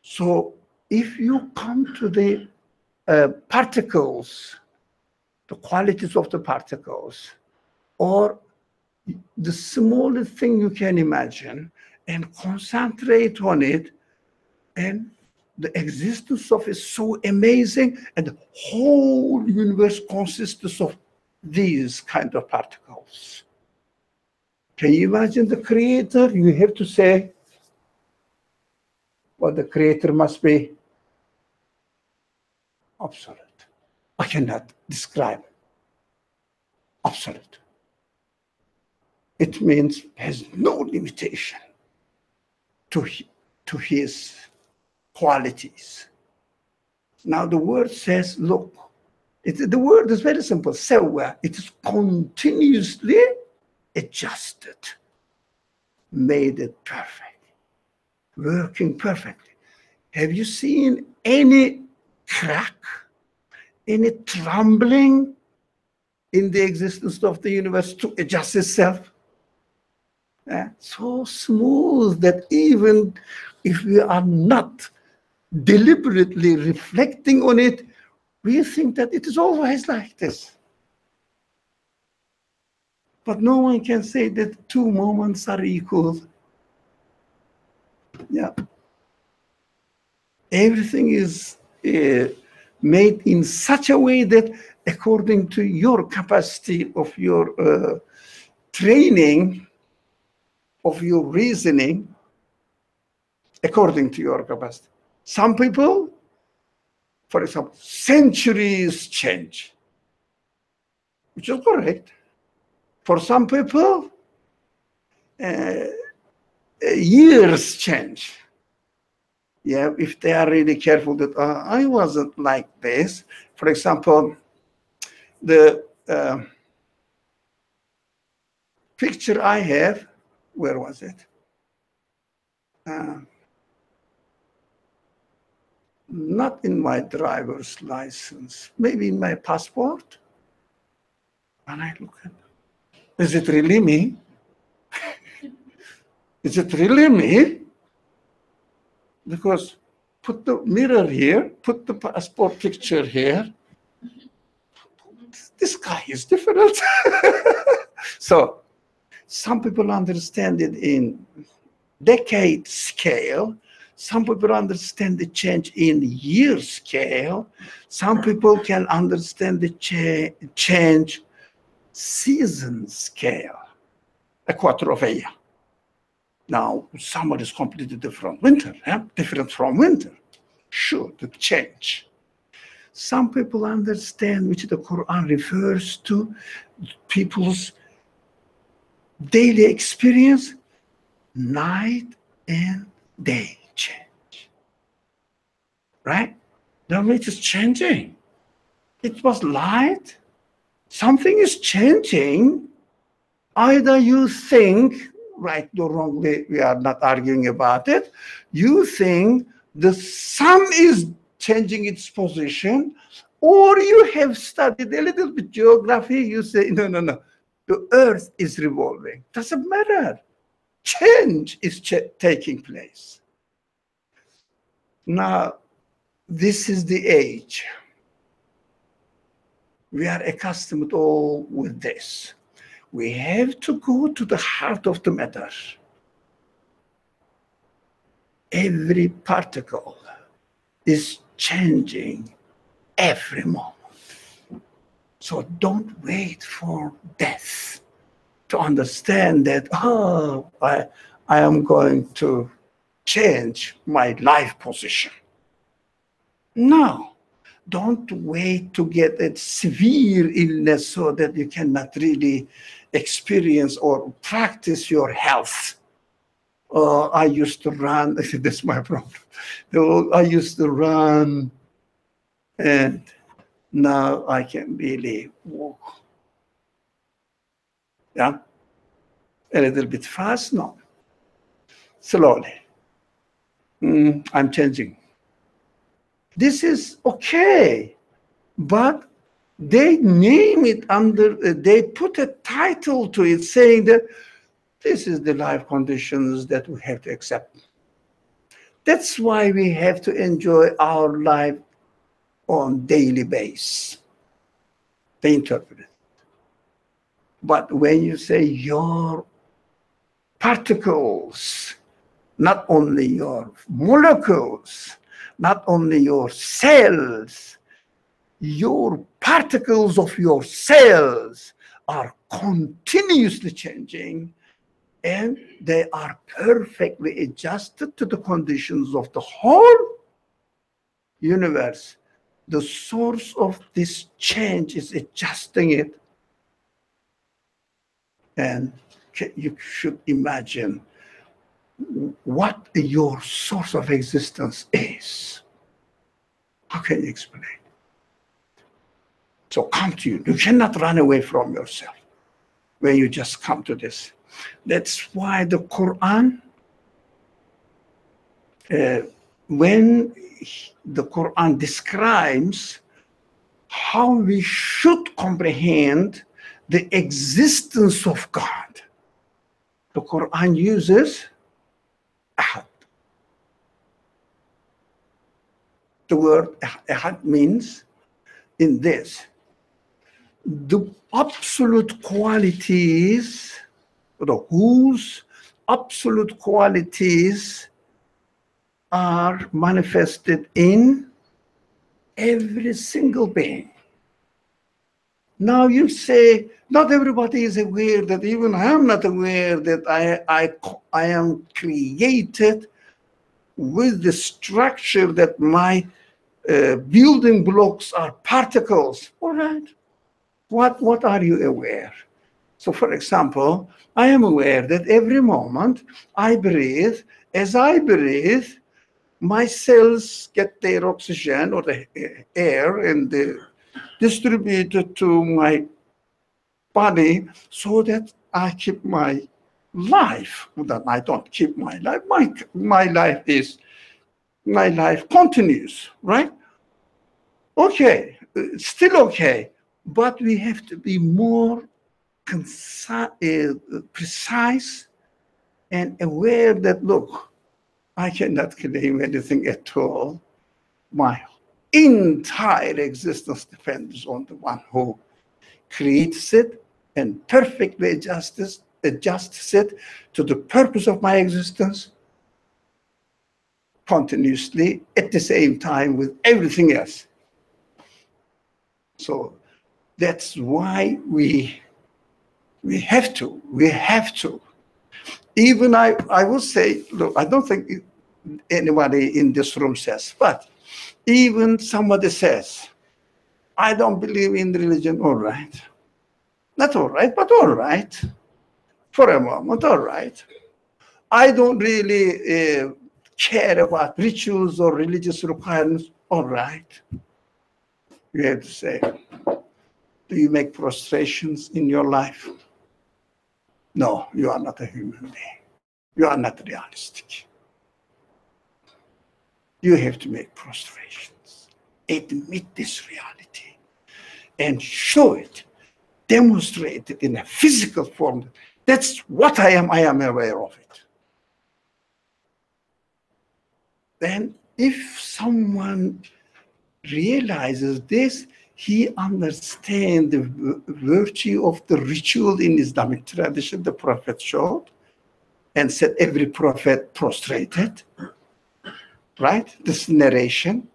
So if you come to the particles, the qualities of the particles, or the smallest thing you can imagine, and concentrate on it, and the existence of it is so amazing, and the whole universe consists of these kind of particles. Can you imagine the creator? You have to say, well, the creator must be absolute. I cannot describe absolute. It means has no limitation to his qualities. Now the word says, look, the word is very simple, sawa. It is continuously adjusted, made it perfect, working perfectly. Have you seen any crack, any trembling in the existence of the universe to adjust itself? So smooth that even if we are not deliberately reflecting on it, we think that it is always like this. But no one can say that two moments are equal. Yeah. Everything is made in such a way that according to your capacity of your training, of your reasoning, according to your capacity. Some people, for example, centuries change, which is correct. For some people, years change. Yeah, if they are really careful that I wasn't like this. For example, the picture I have, where was it? Not in my driver's license, maybe in my passport. And I look at it. Is it really me? Is it really me? Because put the mirror here, put the passport picture here. This guy is different. So some people understand it in decade scale. Some people understand the change in year scale. Some people can understand the change season scale, a quarter of a year. Now, summer is completely different. Winter, different from winter. Sure, the change. Some people understand which the Quran refers to people's daily experience, night and day change. Right? Now it is changing. It was light. Something is changing. Either you think, right or wrongly, we are not arguing about it, you think the sun is changing its position, or you have studied a little bit geography, you say, no, no, no, the earth is revolving. Doesn't matter. Change is taking place. Now, this is the age. We are accustomed all with this. We have to go to the heart of the matter. Every particle is changing every moment. So don't wait for death to understand that, oh, I am going to change my life position. No. Don't wait to get a severe illness so that you cannot really experience or practice your health. I used to run, that's my problem. I used to run and now I can really walk. Yeah? A little bit fast? No. Slowly. I'm changing. This is okay, but they name it under, they put a title to it saying that this is the life conditions that we have to accept. That's why we have to enjoy our life on daily basis. They interpret it. But when you say your particles, not only your molecules, not only your cells, your particles of your cells are continuously changing, and they are perfectly adjusted to the conditions of the whole universe. The source of this change is adjusting it. And you should imagine what your source of existence is. How can you explain? So come to you. You cannot run away from yourself when you just come to this. That's why the Quran, when the Quran describes how we should comprehend the existence of God, the Quran uses ahad. The word ahad means in this, the absolute qualities, whose absolute qualities are manifested in every single being. Now you say, not everybody is aware that even I am not aware that I am created with the structure that my building blocks are particles. All right. What are you aware? So for example, I am aware that every moment I breathe, as I breathe, my cells get their oxygen or the air and distribute it to my body so that I keep my life. That I don't keep my life. My life continues, right? Okay, still okay, but we have to be more precise and aware that, look, I cannot claim anything at all. My entire existence depends on the one who creates it and perfectly adjusts it to the purpose of my existence continuously at the same time with everything else. So that's why we have to. Even I would say, look, I don't think anybody in this room says, but even somebody says, I don't believe in religion. All right. Not all right, but all right. For a moment, all right. I don't really care about rituals or religious requirements. All right. You have to say, do you make prostrations in your life? No, you are not a human being. You are not realistic. You have to make prostrations. Admit this reality and show it, demonstrate it in a physical form. That's what I am aware of it. Then if someone realizes this, he understands the virtue of the ritual in Islamic tradition the Prophet showed and said every prophet prostrated, right? This narration.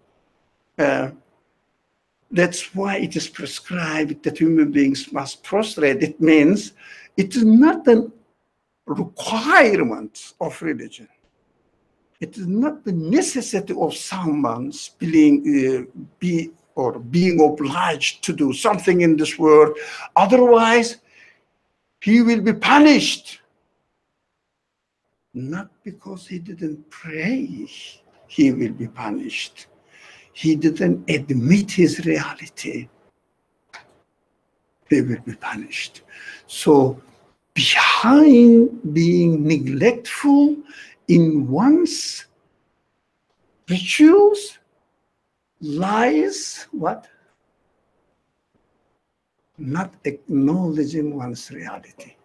That's why it is prescribed that human beings must prostrate. It means it is not a requirement of religion. It is not the necessity of someone's being obliged to do something in this world. Otherwise, he will be punished. Not because he didn't pray, he will be punished. He didn't admit his reality. He will be punished. So behind being neglectful in one's rituals lies what? Not acknowledging one's reality.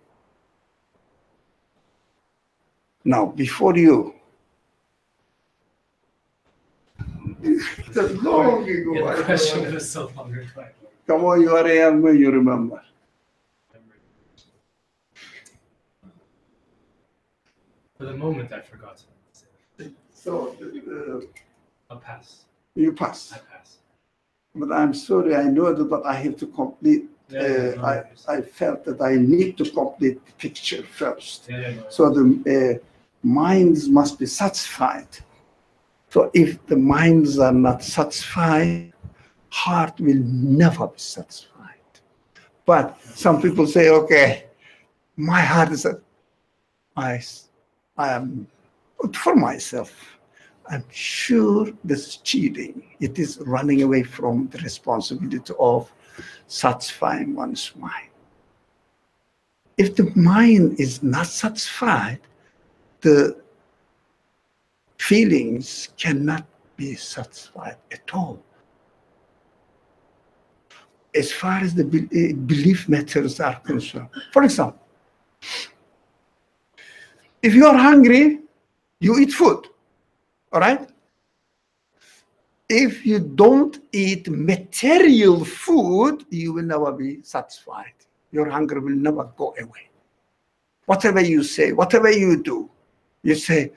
Now, before you, long ago, Yeah, the question was so long ago. come on, you are a young man, you remember. For the moment, I forgot. So I'll pass. you pass. I pass. But I'm sorry, I know that, but I have to complete. I felt that I need to complete the picture first. So the minds must be satisfied. So if the minds are not satisfied, heart will never be satisfied. But some people say, okay, my heart is I am for myself. I'm sure this is cheating. It is running away from the responsibility of satisfying one's mind. If the mind is not satisfied, the feelings cannot be satisfied at all. As far as the belief matters are concerned. For example, if you are hungry, you eat food, all right? If you don't eat material food, you will never be satisfied. Your hunger will never go away. Whatever you say, whatever you do, you say,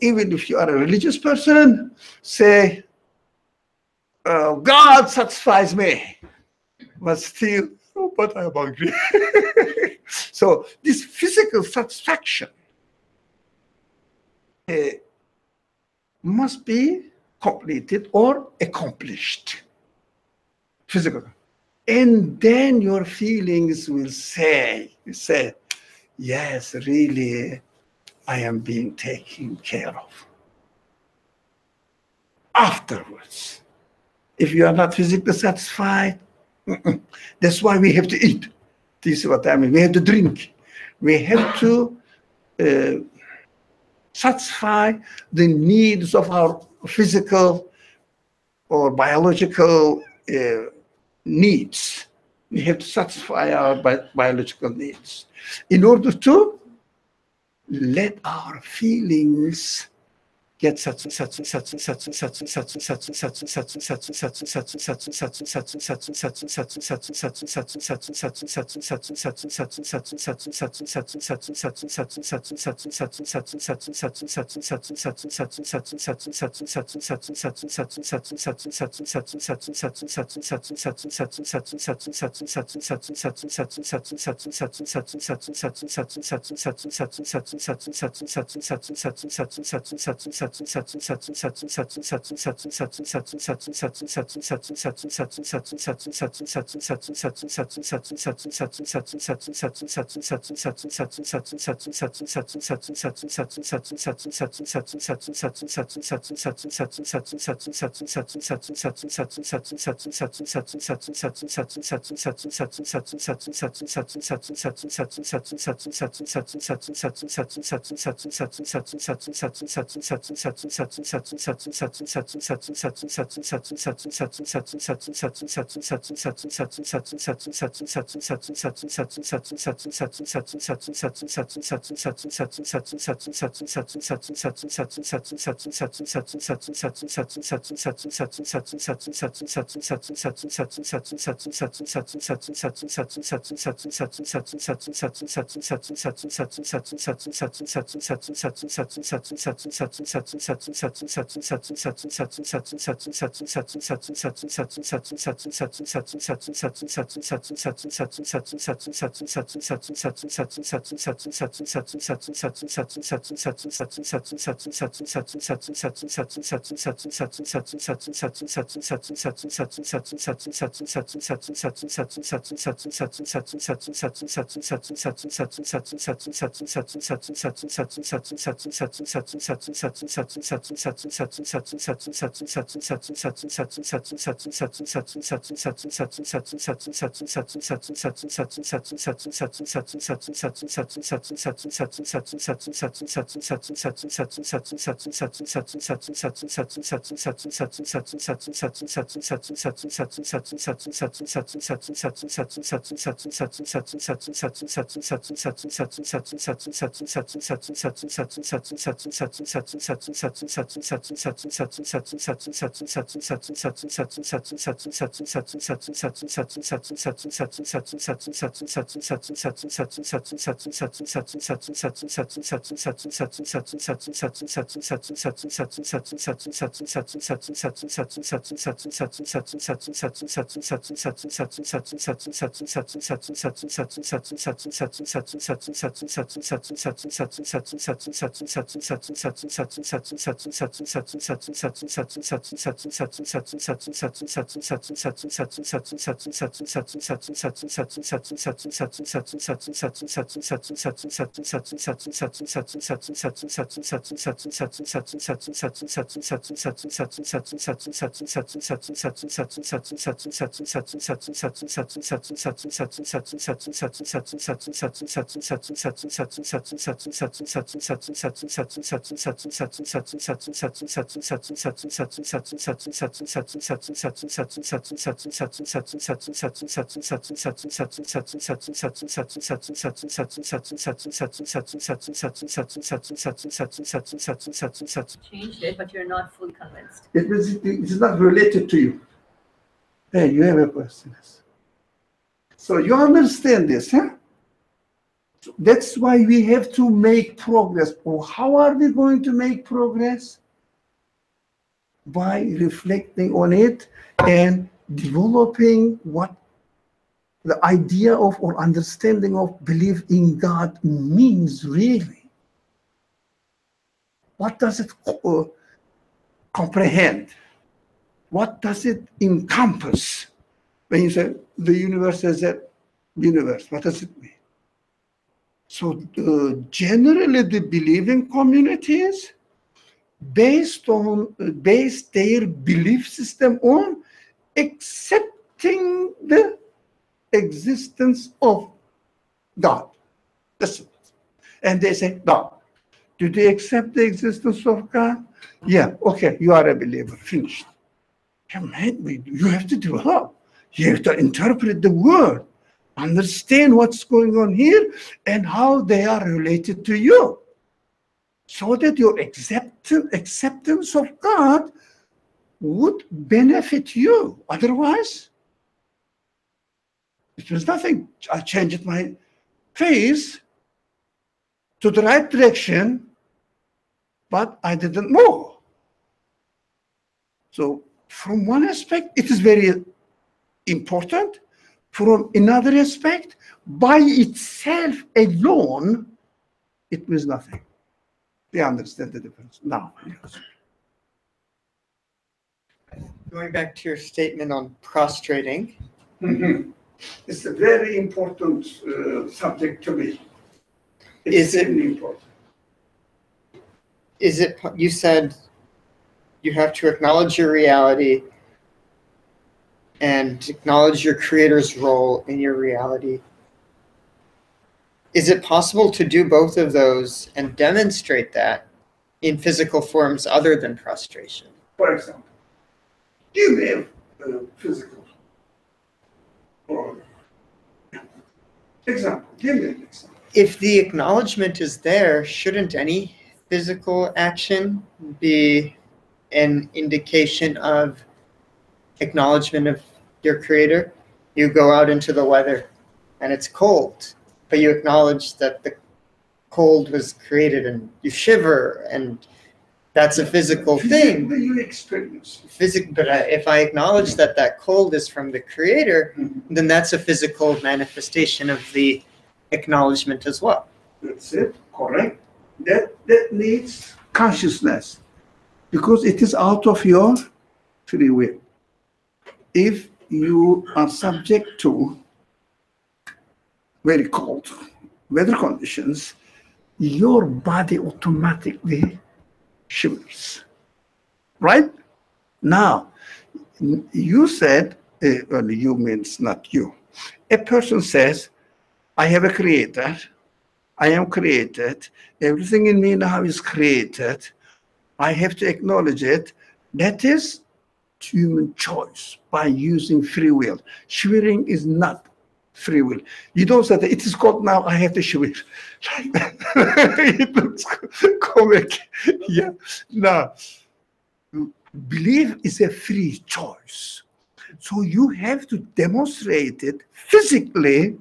even if you are a religious person, say, God satisfies me, but still, oh, but I'm hungry. So this physical satisfaction must be completed or accomplished. Physical. And then your feelings will say, yes, really, I am being taken care of. Afterwards, if you are not physically satisfied, that's why we have to eat. This is what I mean. We have to drink. We have to satisfy the needs of our physical or biological needs. We have to satisfy our biological needs in order to let our feelings get Changed it, but you're not fully convinced. It is not related to you. Hey, you have a question. So you understand this, huh? So that's why we have to make progress. Or how are we going to make progress? By reflecting on it and developing what the idea of or understanding of belief in God means really. What does it comprehend? What does it encompass? When you say the universe is a universe, what does it mean? So generally the believing communities base their belief system on accepting the existence of God. That's it. And they say, God. Do they accept the existence of God? Yeah, okay, you are a believer, finished. You have to develop. You have to interpret the word, understand what's going on here and how they are related to you, so that your acceptance of God would benefit you. Otherwise, it was nothing. I changed my face to the right direction, but I didn't move. So from one aspect, it is very important. From another aspect, by itself alone, it means nothing. They understand the difference now. Yes. Going back to your statement on prostrating, It's a very important subject to me. Is it- Extremely important. is it, you said you have to acknowledge your reality and acknowledge your creator's role in your reality. Is it possible to do both of those and demonstrate that in physical forms other than prostration? For example, give me a physical or example. Give me an example. If the acknowledgement is there, shouldn't any physical action be an indication of acknowledgement of your creator? You go out into the weather and it's cold, but you acknowledge that the cold was created and you shiver, and that's a physical thing. Physically, you experience. But if I acknowledge that that cold is from the creator, Mhm. then that's a physical manifestation of the acknowledgement as well. That's it. Correct. That needs consciousness because it is out of your free will. If you are subject to very cold weather conditions, your body automatically shivers. Right? Now, you said, well, you means not you. A person says, I have a creator, I am created, everything in me now is created, I have to acknowledge it. That is human choice by using free will. Shivering is not free will. You don't say that it is cold now, I have to shiver. It looks comic. Yeah. Now, belief is a free choice. So you have to demonstrate it physically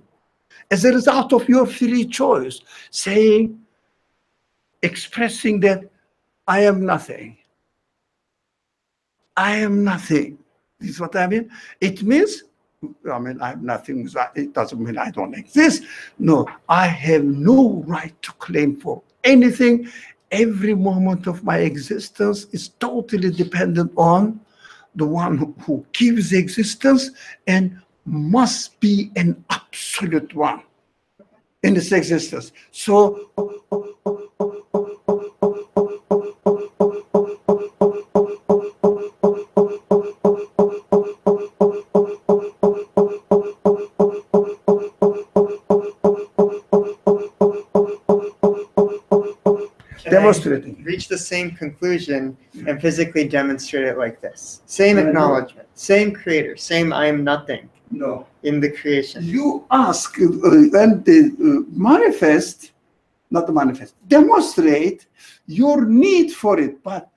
as a result of your free choice, saying, expressing that I am nothing. I am nothing. This is what I mean. It means, I mean, I'm nothing. It doesn't mean I don't exist. No, I have no right to claim for anything. Every moment of my existence is totally dependent on the one who gives existence and must be an absolute one in its existence. So, demonstrating. Reach the same conclusion and physically demonstrate it like this. Same acknowledgement, same creator, same I am nothing No. in the creation. You ask and manifest, not the manifest, demonstrate your need for it, but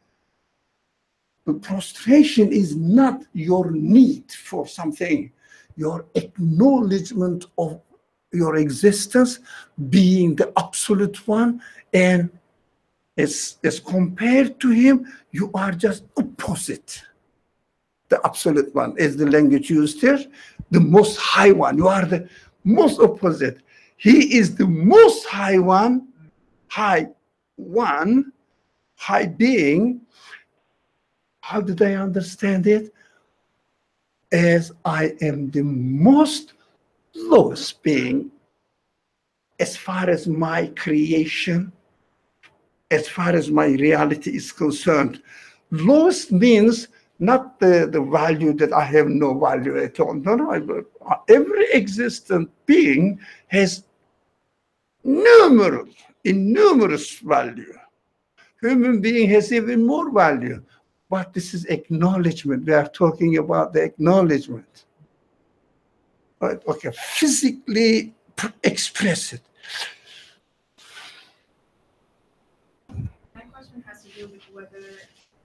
the prostration is not your need for something, your acknowledgement of your existence being the absolute one, and as compared to him, you are just opposite. The absolute one is the language used here, the most high one. You are the most opposite. He is the most high one, high being. How did I understand it? As I am the most lowest being as far as my creation, as far as my reality is concerned. Lowest means not the value that I have no value at all. No. Every existent being has innumerous value. Human being has even more value. But this is acknowledgement. We are talking about the acknowledgement. Right? Okay, physically express it. My question has to do with whether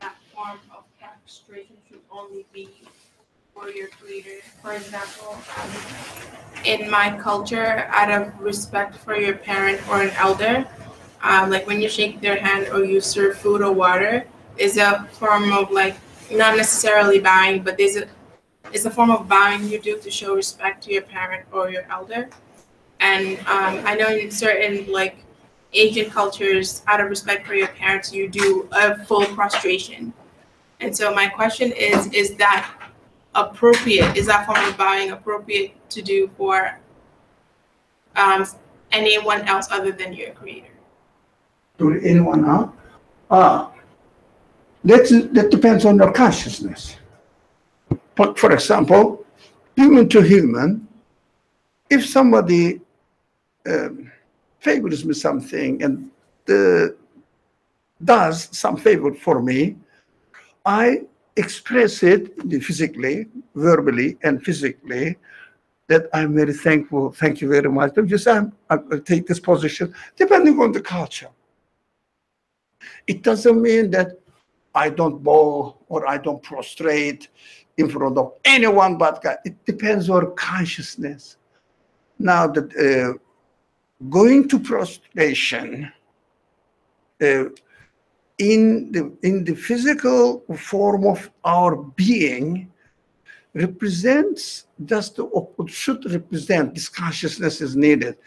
that form of prostration should only be for your creator. For example, in my culture, out of respect for your parent or an elder, like when you shake their hand or you serve food or water, is a form of like not necessarily bowing, but it's a form of bowing you do to show respect to your parent or your elder. And I know in certain like Asian cultures, out of respect for your parents, you do a full prostration. And so my question is that appropriate? Is that form of bowing appropriate to do for anyone else other than your creator? To anyone else? That depends on your consciousness. But for example, human to human, if somebody favors me something and does some favor for me, I express it physically, verbally, and physically, that I'm very thankful. Thank you very much. Because I take this position, depending on the culture. It doesn't mean that I don't bow or I don't prostrate in front of anyone but God. It depends on consciousness. Now, that going to prostration in the physical form of our being represents just should represent, this consciousness is needed,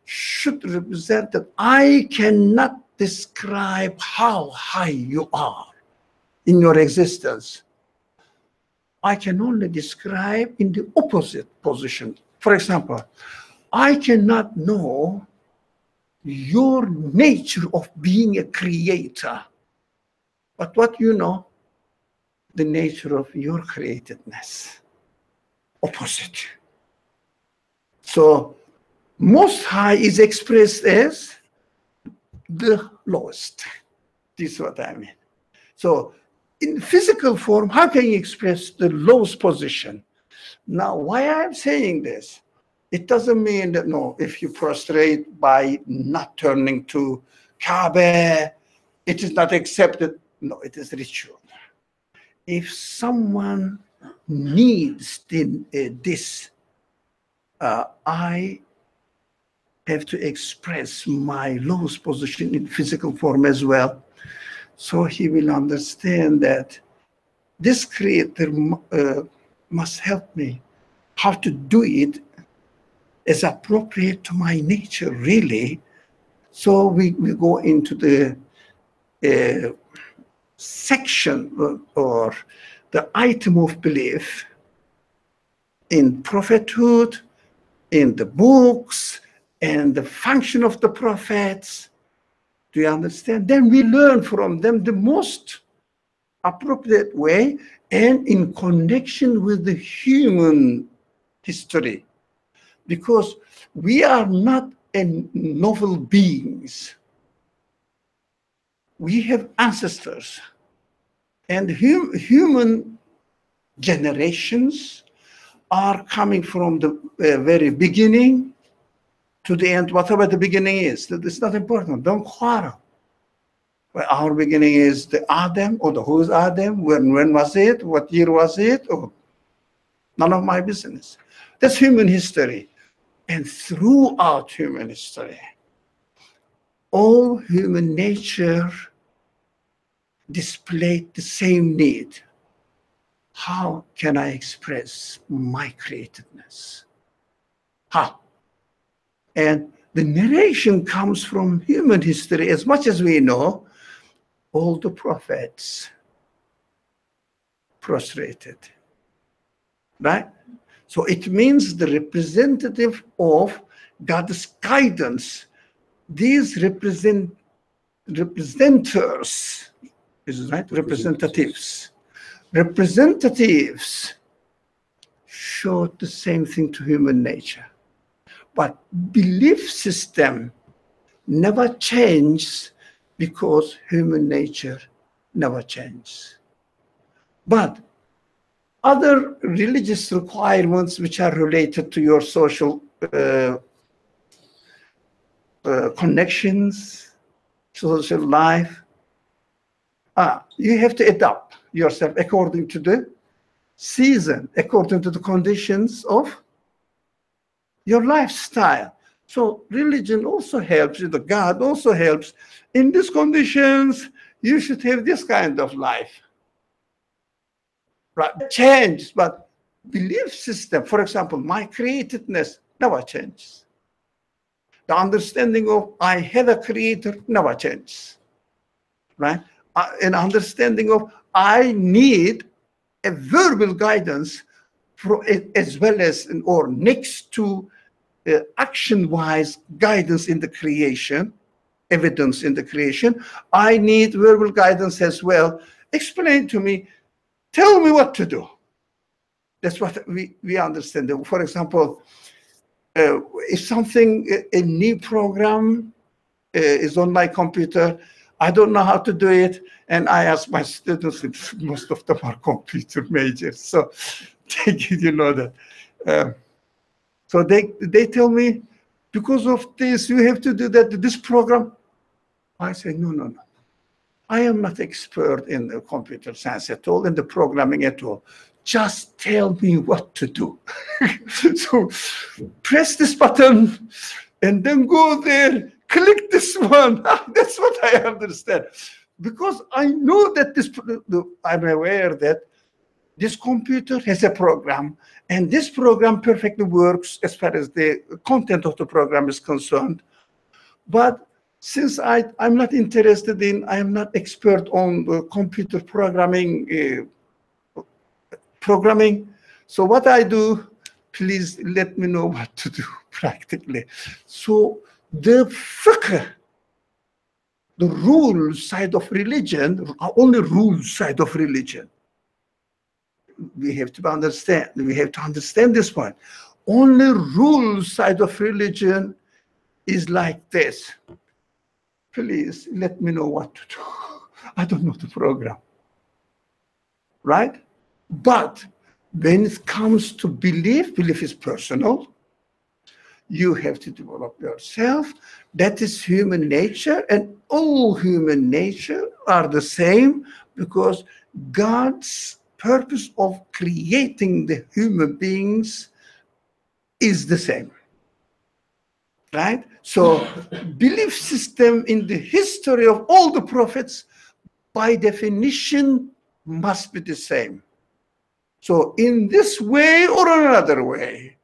should represent that I cannot describe how high you are in your existence. I can only describe in the opposite position. For example, I cannot know your nature of being a creator, but what you know, the nature of your createdness. Opposite. So, most high is expressed as the lowest. This is what I mean. So, in physical form, how can you express the lowest position? Now, why I'm saying this, it doesn't mean that, no, if you prostrate by not turning to Kaaba, it is not accepted. No, it is ritual. If someone needs this, I have to express my lowest position in physical form as well. So he will understand that this creator must help me how to do it as appropriate to my nature, really. So we go into the section or the item of belief in prophethood, in the books, and the function of the prophets. Do you understand? Then we learn from them the most appropriate way and in connection with the human history. Because we are not novel beings. We have ancestors. And human generations are coming from the very beginning to the end, whatever the beginning is. It's not important. Don't quarrel. Well, our beginning is the Adam, or the who is Adam, when was it, what year was it, or none of my business. That's human history. And throughout human history, all human nature displayed the same need. How can I express my createdness? How? And the narration comes from human history. As much as we know, all the prophets prostrated, right? So it means the representative of God's guidance. These representers, is it right? Representatives showed the same thing to human nature. But belief system never changes because human nature never changes. But other religious requirements which are related to your social connections, social life, you have to adapt yourself according to the season, according to the conditions of your lifestyle. So religion also helps, the God also helps. In these conditions, you should have this kind of life. Right? Change, but belief system, for example, my createdness never changes. The understanding of I have a creator never changes, right? An understanding of I need a verbal guidance as well as or next to action-wise guidance in the creation, evidence in the creation. I need verbal guidance as well. Explain to me, tell me what to do. That's what we understand. For example, if something, a new program is on my computer, I don't know how to do it, and I ask my students, most of them are computer majors, so you know that. So they tell me, because of this, you have to do that, this program. I say, no. I am not expert in the computer science at all, in the programming at all. Just tell me what to do. So press this button and then go there, click this one. That's what I understand. Because I know that I'm aware that this computer has a program, and this program perfectly works as far as the content of the program is concerned. But since I'm not interested in, I'm not expert on computer programming, so what I do, please let me know what to do practically. So the fiqh, the rule side of religion, only rule side of religion, we have to understand this one. Only rule side of religion is like this. Please let me know what to do. I don't know the program, right? But when it comes to belief is personal. You have to develop yourself. That is human nature, and all human nature are the same, because God's purpose of creating the human beings is the same, right? So belief system in the history of all the prophets, by definition, must be the same. So in this way or another way,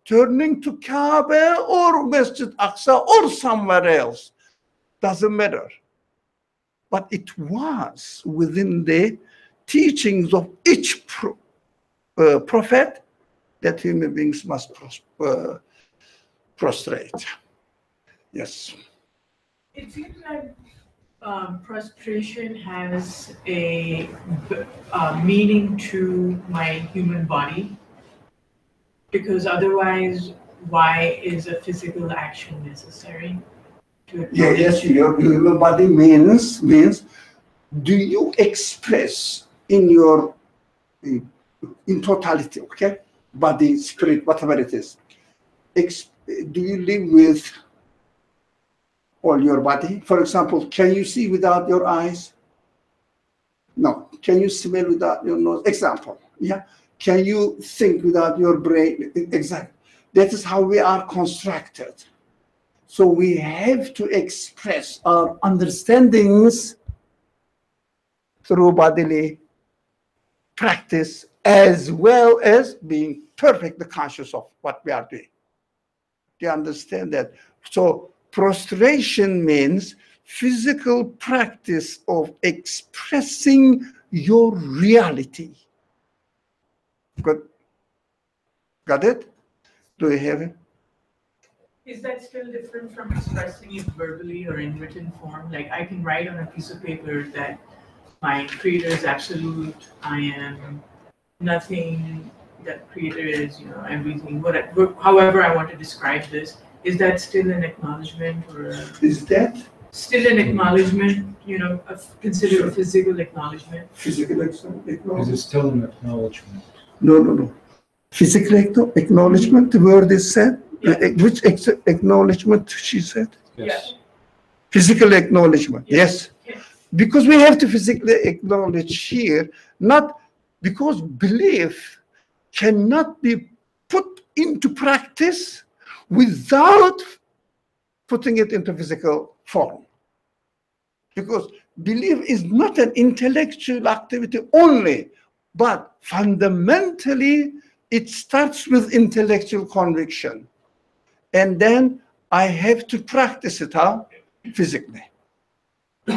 turning to Kaaba or Masjid Aqsa or somewhere else, doesn't matter. But it was within the teachings of each prophet that human beings must prostrate. Yes. It seems like prostration has a meaning to my human body, because otherwise, why is a physical action necessary? Yes, your human body means do you express in your in totality, okay? Body, spirit, whatever it is. Do you live with all your body? For example, can you see without your eyes? No. Can you smell without your nose? Example, yeah. Can you think without your brain? Exactly. That is how we are constructed. So we have to express our understandings through bodily practice, as well as being perfectly conscious of what we are doing. Do you understand that? So prostration means physical practice of expressing your reality. Good. Got it? Do you have it? Is that still different from expressing it verbally or in written form? Like, I can write on a piece of paper that my creator is absolute, I am nothing, that creator is, everything, whatever, however I want to describe this. Is that still an acknowledgement, or Is that still an acknowledgement, considered a physical acknowledgement? physical Is acknowledgement? it still an acknowledgement? No. Physical acknowledgement, the word is said. Yeah. Which acknowledgement she said? Yes. Physical acknowledgement, yes. Yeah. Because we have to physically acknowledge here, not because belief cannot be put into practice without putting it into physical form. Because belief is not an intellectual activity only, but fundamentally it starts with intellectual conviction. And then I have to practice it how? Physically.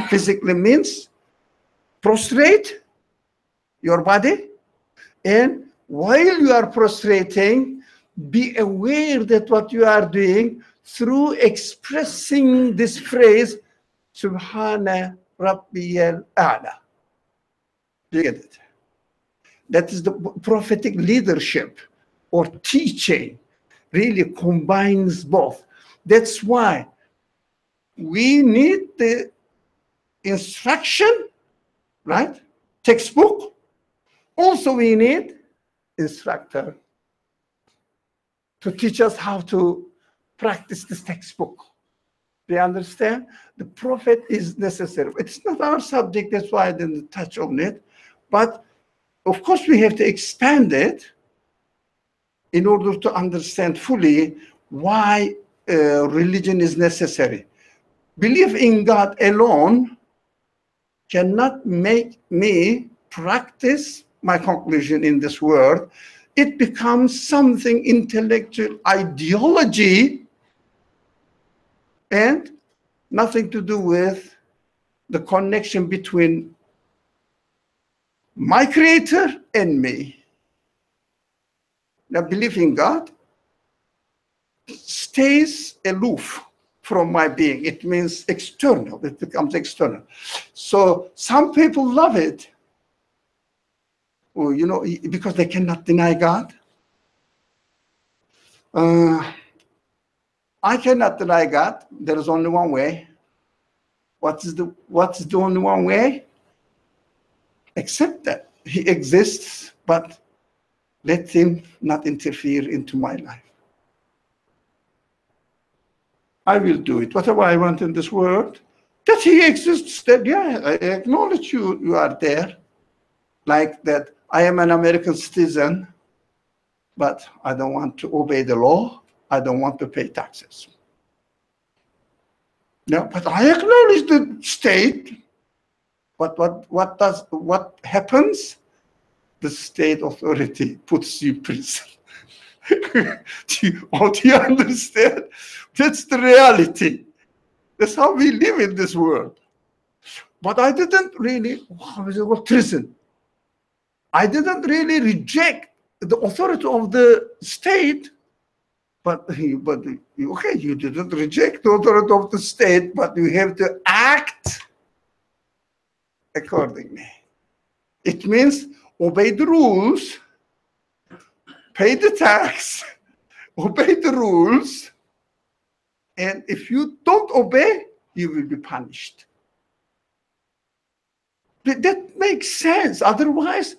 Physically means prostrate your body, and while you are prostrating, be aware that what you are doing through expressing this phrase, Subhana Rabbiyal A'la. Do you get it? That is the prophetic leadership or teaching, really combines both. That's why we need the instruction, right? Textbook. Also, we need instructor to teach us how to practice this textbook. Do you understand? The prophet is necessary. It's not our subject, that's why I didn't touch on it. But of course, we have to expand it in order to understand fully why religion is necessary. Belief in God alone cannot make me practice my conclusion in this world. It becomes something intellectual ideology and nothing to do with the connection between my creator and me. Now, belief in God stays aloof from my being. It means external. It becomes external. So some people love it, you know, because they cannot deny God. I cannot deny God. There is only one way. What's the only one way? Accept that he exists, but let him not interfere into my life. I will do it. Whatever I want in this world, that he exists, that, yeah, I acknowledge you are there. Like that, I am an American citizen, but I don't want to obey the law. I don't want to pay taxes. No, but I acknowledge the state. But what happens? The state authority puts you in prison. Do you understand? That's the reality. That's how we live in this world. But I didn't really, prison. I didn't really reject the authority of the state, but okay, you didn't reject the authority of the state, but you have to act accordingly. It means obey the rules, pay the tax, obey the rules, and if you don't obey, you will be punished. That makes sense. Otherwise,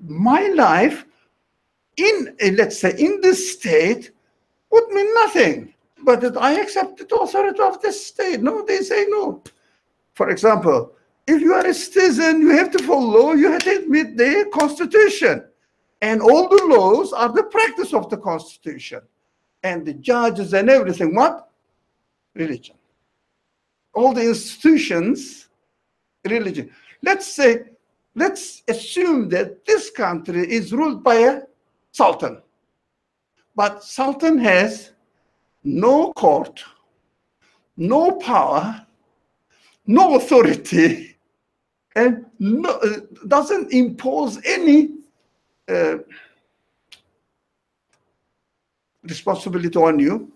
my life in, let's say, in this state would mean nothing. But that I accept the authority of this state. No, they say no. For example, if you are a citizen, you have to follow, you have to admit the Constitution. And all the laws are the practice of the Constitution. And the judges and everything, what? Religion. All the institutions, religion. Let's assume that this country is ruled by a sultan. But sultan has no court, no power, no authority, and doesn't impose any responsibility on you.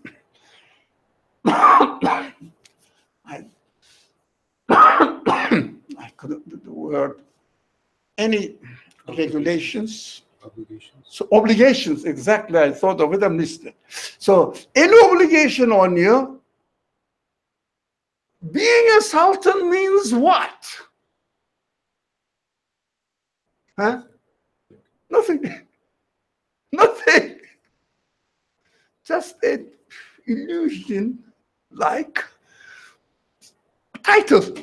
I couldn't do the word. Any regulations? Obligations. So obligations, exactly. I thought of it, I missed it. So any obligation on you, being a sultan means what? Huh? Nothing. Nothing. Just an illusion like title.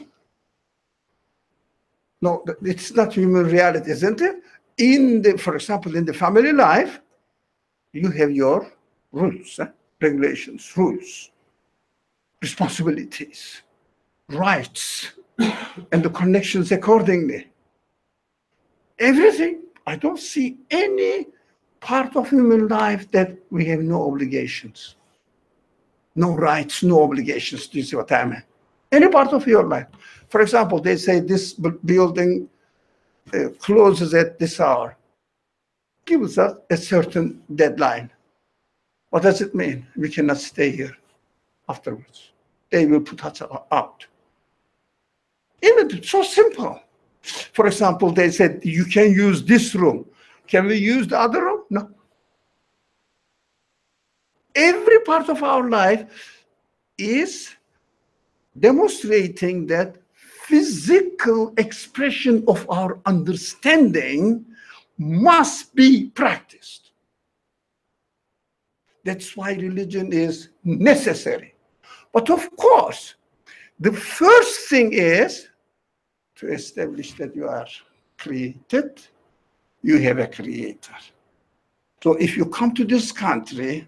No, it's not human reality, isn't it? For example, in the family life, you have your rules, regulations, rules, responsibilities, rights, and the connections accordingly. Everything. I don't see any part of human life that we have no obligations. no rights, no obligations. Do you see what I mean? Any part of your life. For example, they say this building closes at this hour. Gives us a certain deadline. What does it mean? We cannot stay here afterwards. They will put us out. Even so simple. For example, they said, you can use this room. Can we use the other room? No. Every part of our life is demonstrating that physical expression of our understanding must be practiced. That's why religion is necessary. But of course, the first thing is to establish that you are created, you have a creator. So if you come to this country,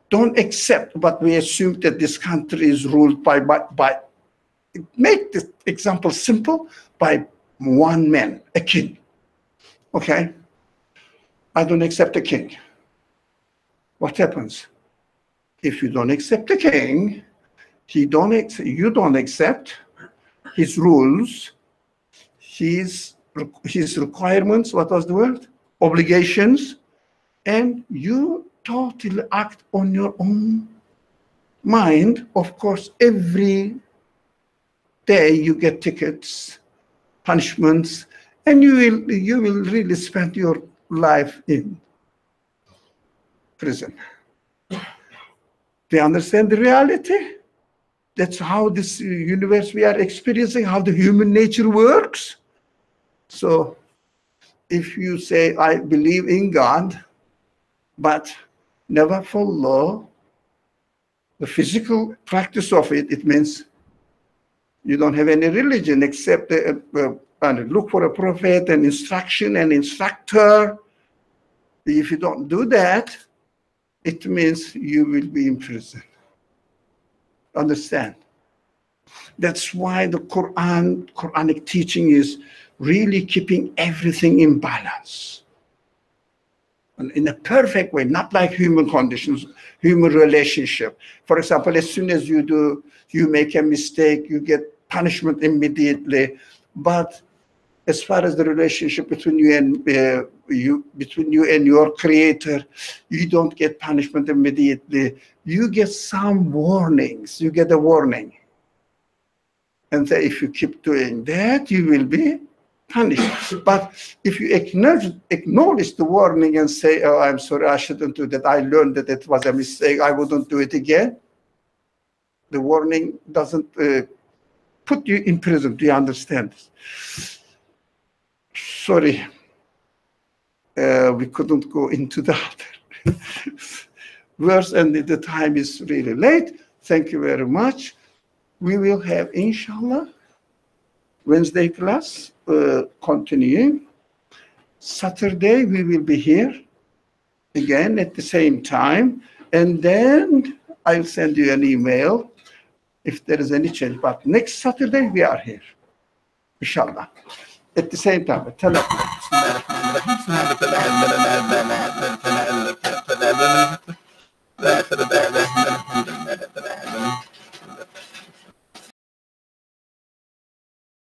don't accept what we assume that this country is ruled by make this example simple, by one man, a king. Okay? I don't accept a king. What happens? If you don't accept the king, you don't accept his rules, his requirements, what was the word? Obligations, and you totally act on your own mind. Of course, every day you get tickets, punishments, and you will really spend your life in prison. Do you understand the reality? That's how this universe we are experiencing, how the human nature works. So if you say, I believe in God, but never follow the physical practice of it, it means you don't have any religion except look for a prophet, an instruction, an instructor. If you don't do that, it means you will be in prison. Understand? That's why the Quranic teaching is really keeping everything in balance. And in a perfect way, not like human conditions, human relationship. For example, as soon as you make a mistake, you get punishment immediately. But as far as the relationship between you and your creator, you don't get punishment immediately. You get some warnings. You get a warning. And say, if you keep doing that, you will be punished. But if you acknowledge the warning and say, oh, I'm sorry, I shouldn't do that. I learned that it was a mistake. I wouldn't do it again. The warning doesn't put you in prison. Do you understand? Sorry, we couldn't go into the other verse, and the time is really late. Thank you very much. We will have, inshallah, Wednesday class continuing. Saturday, we will be here again at the same time. And then I'll send you an email if there is any change. But next Saturday, we are here, inshallah, at the same time.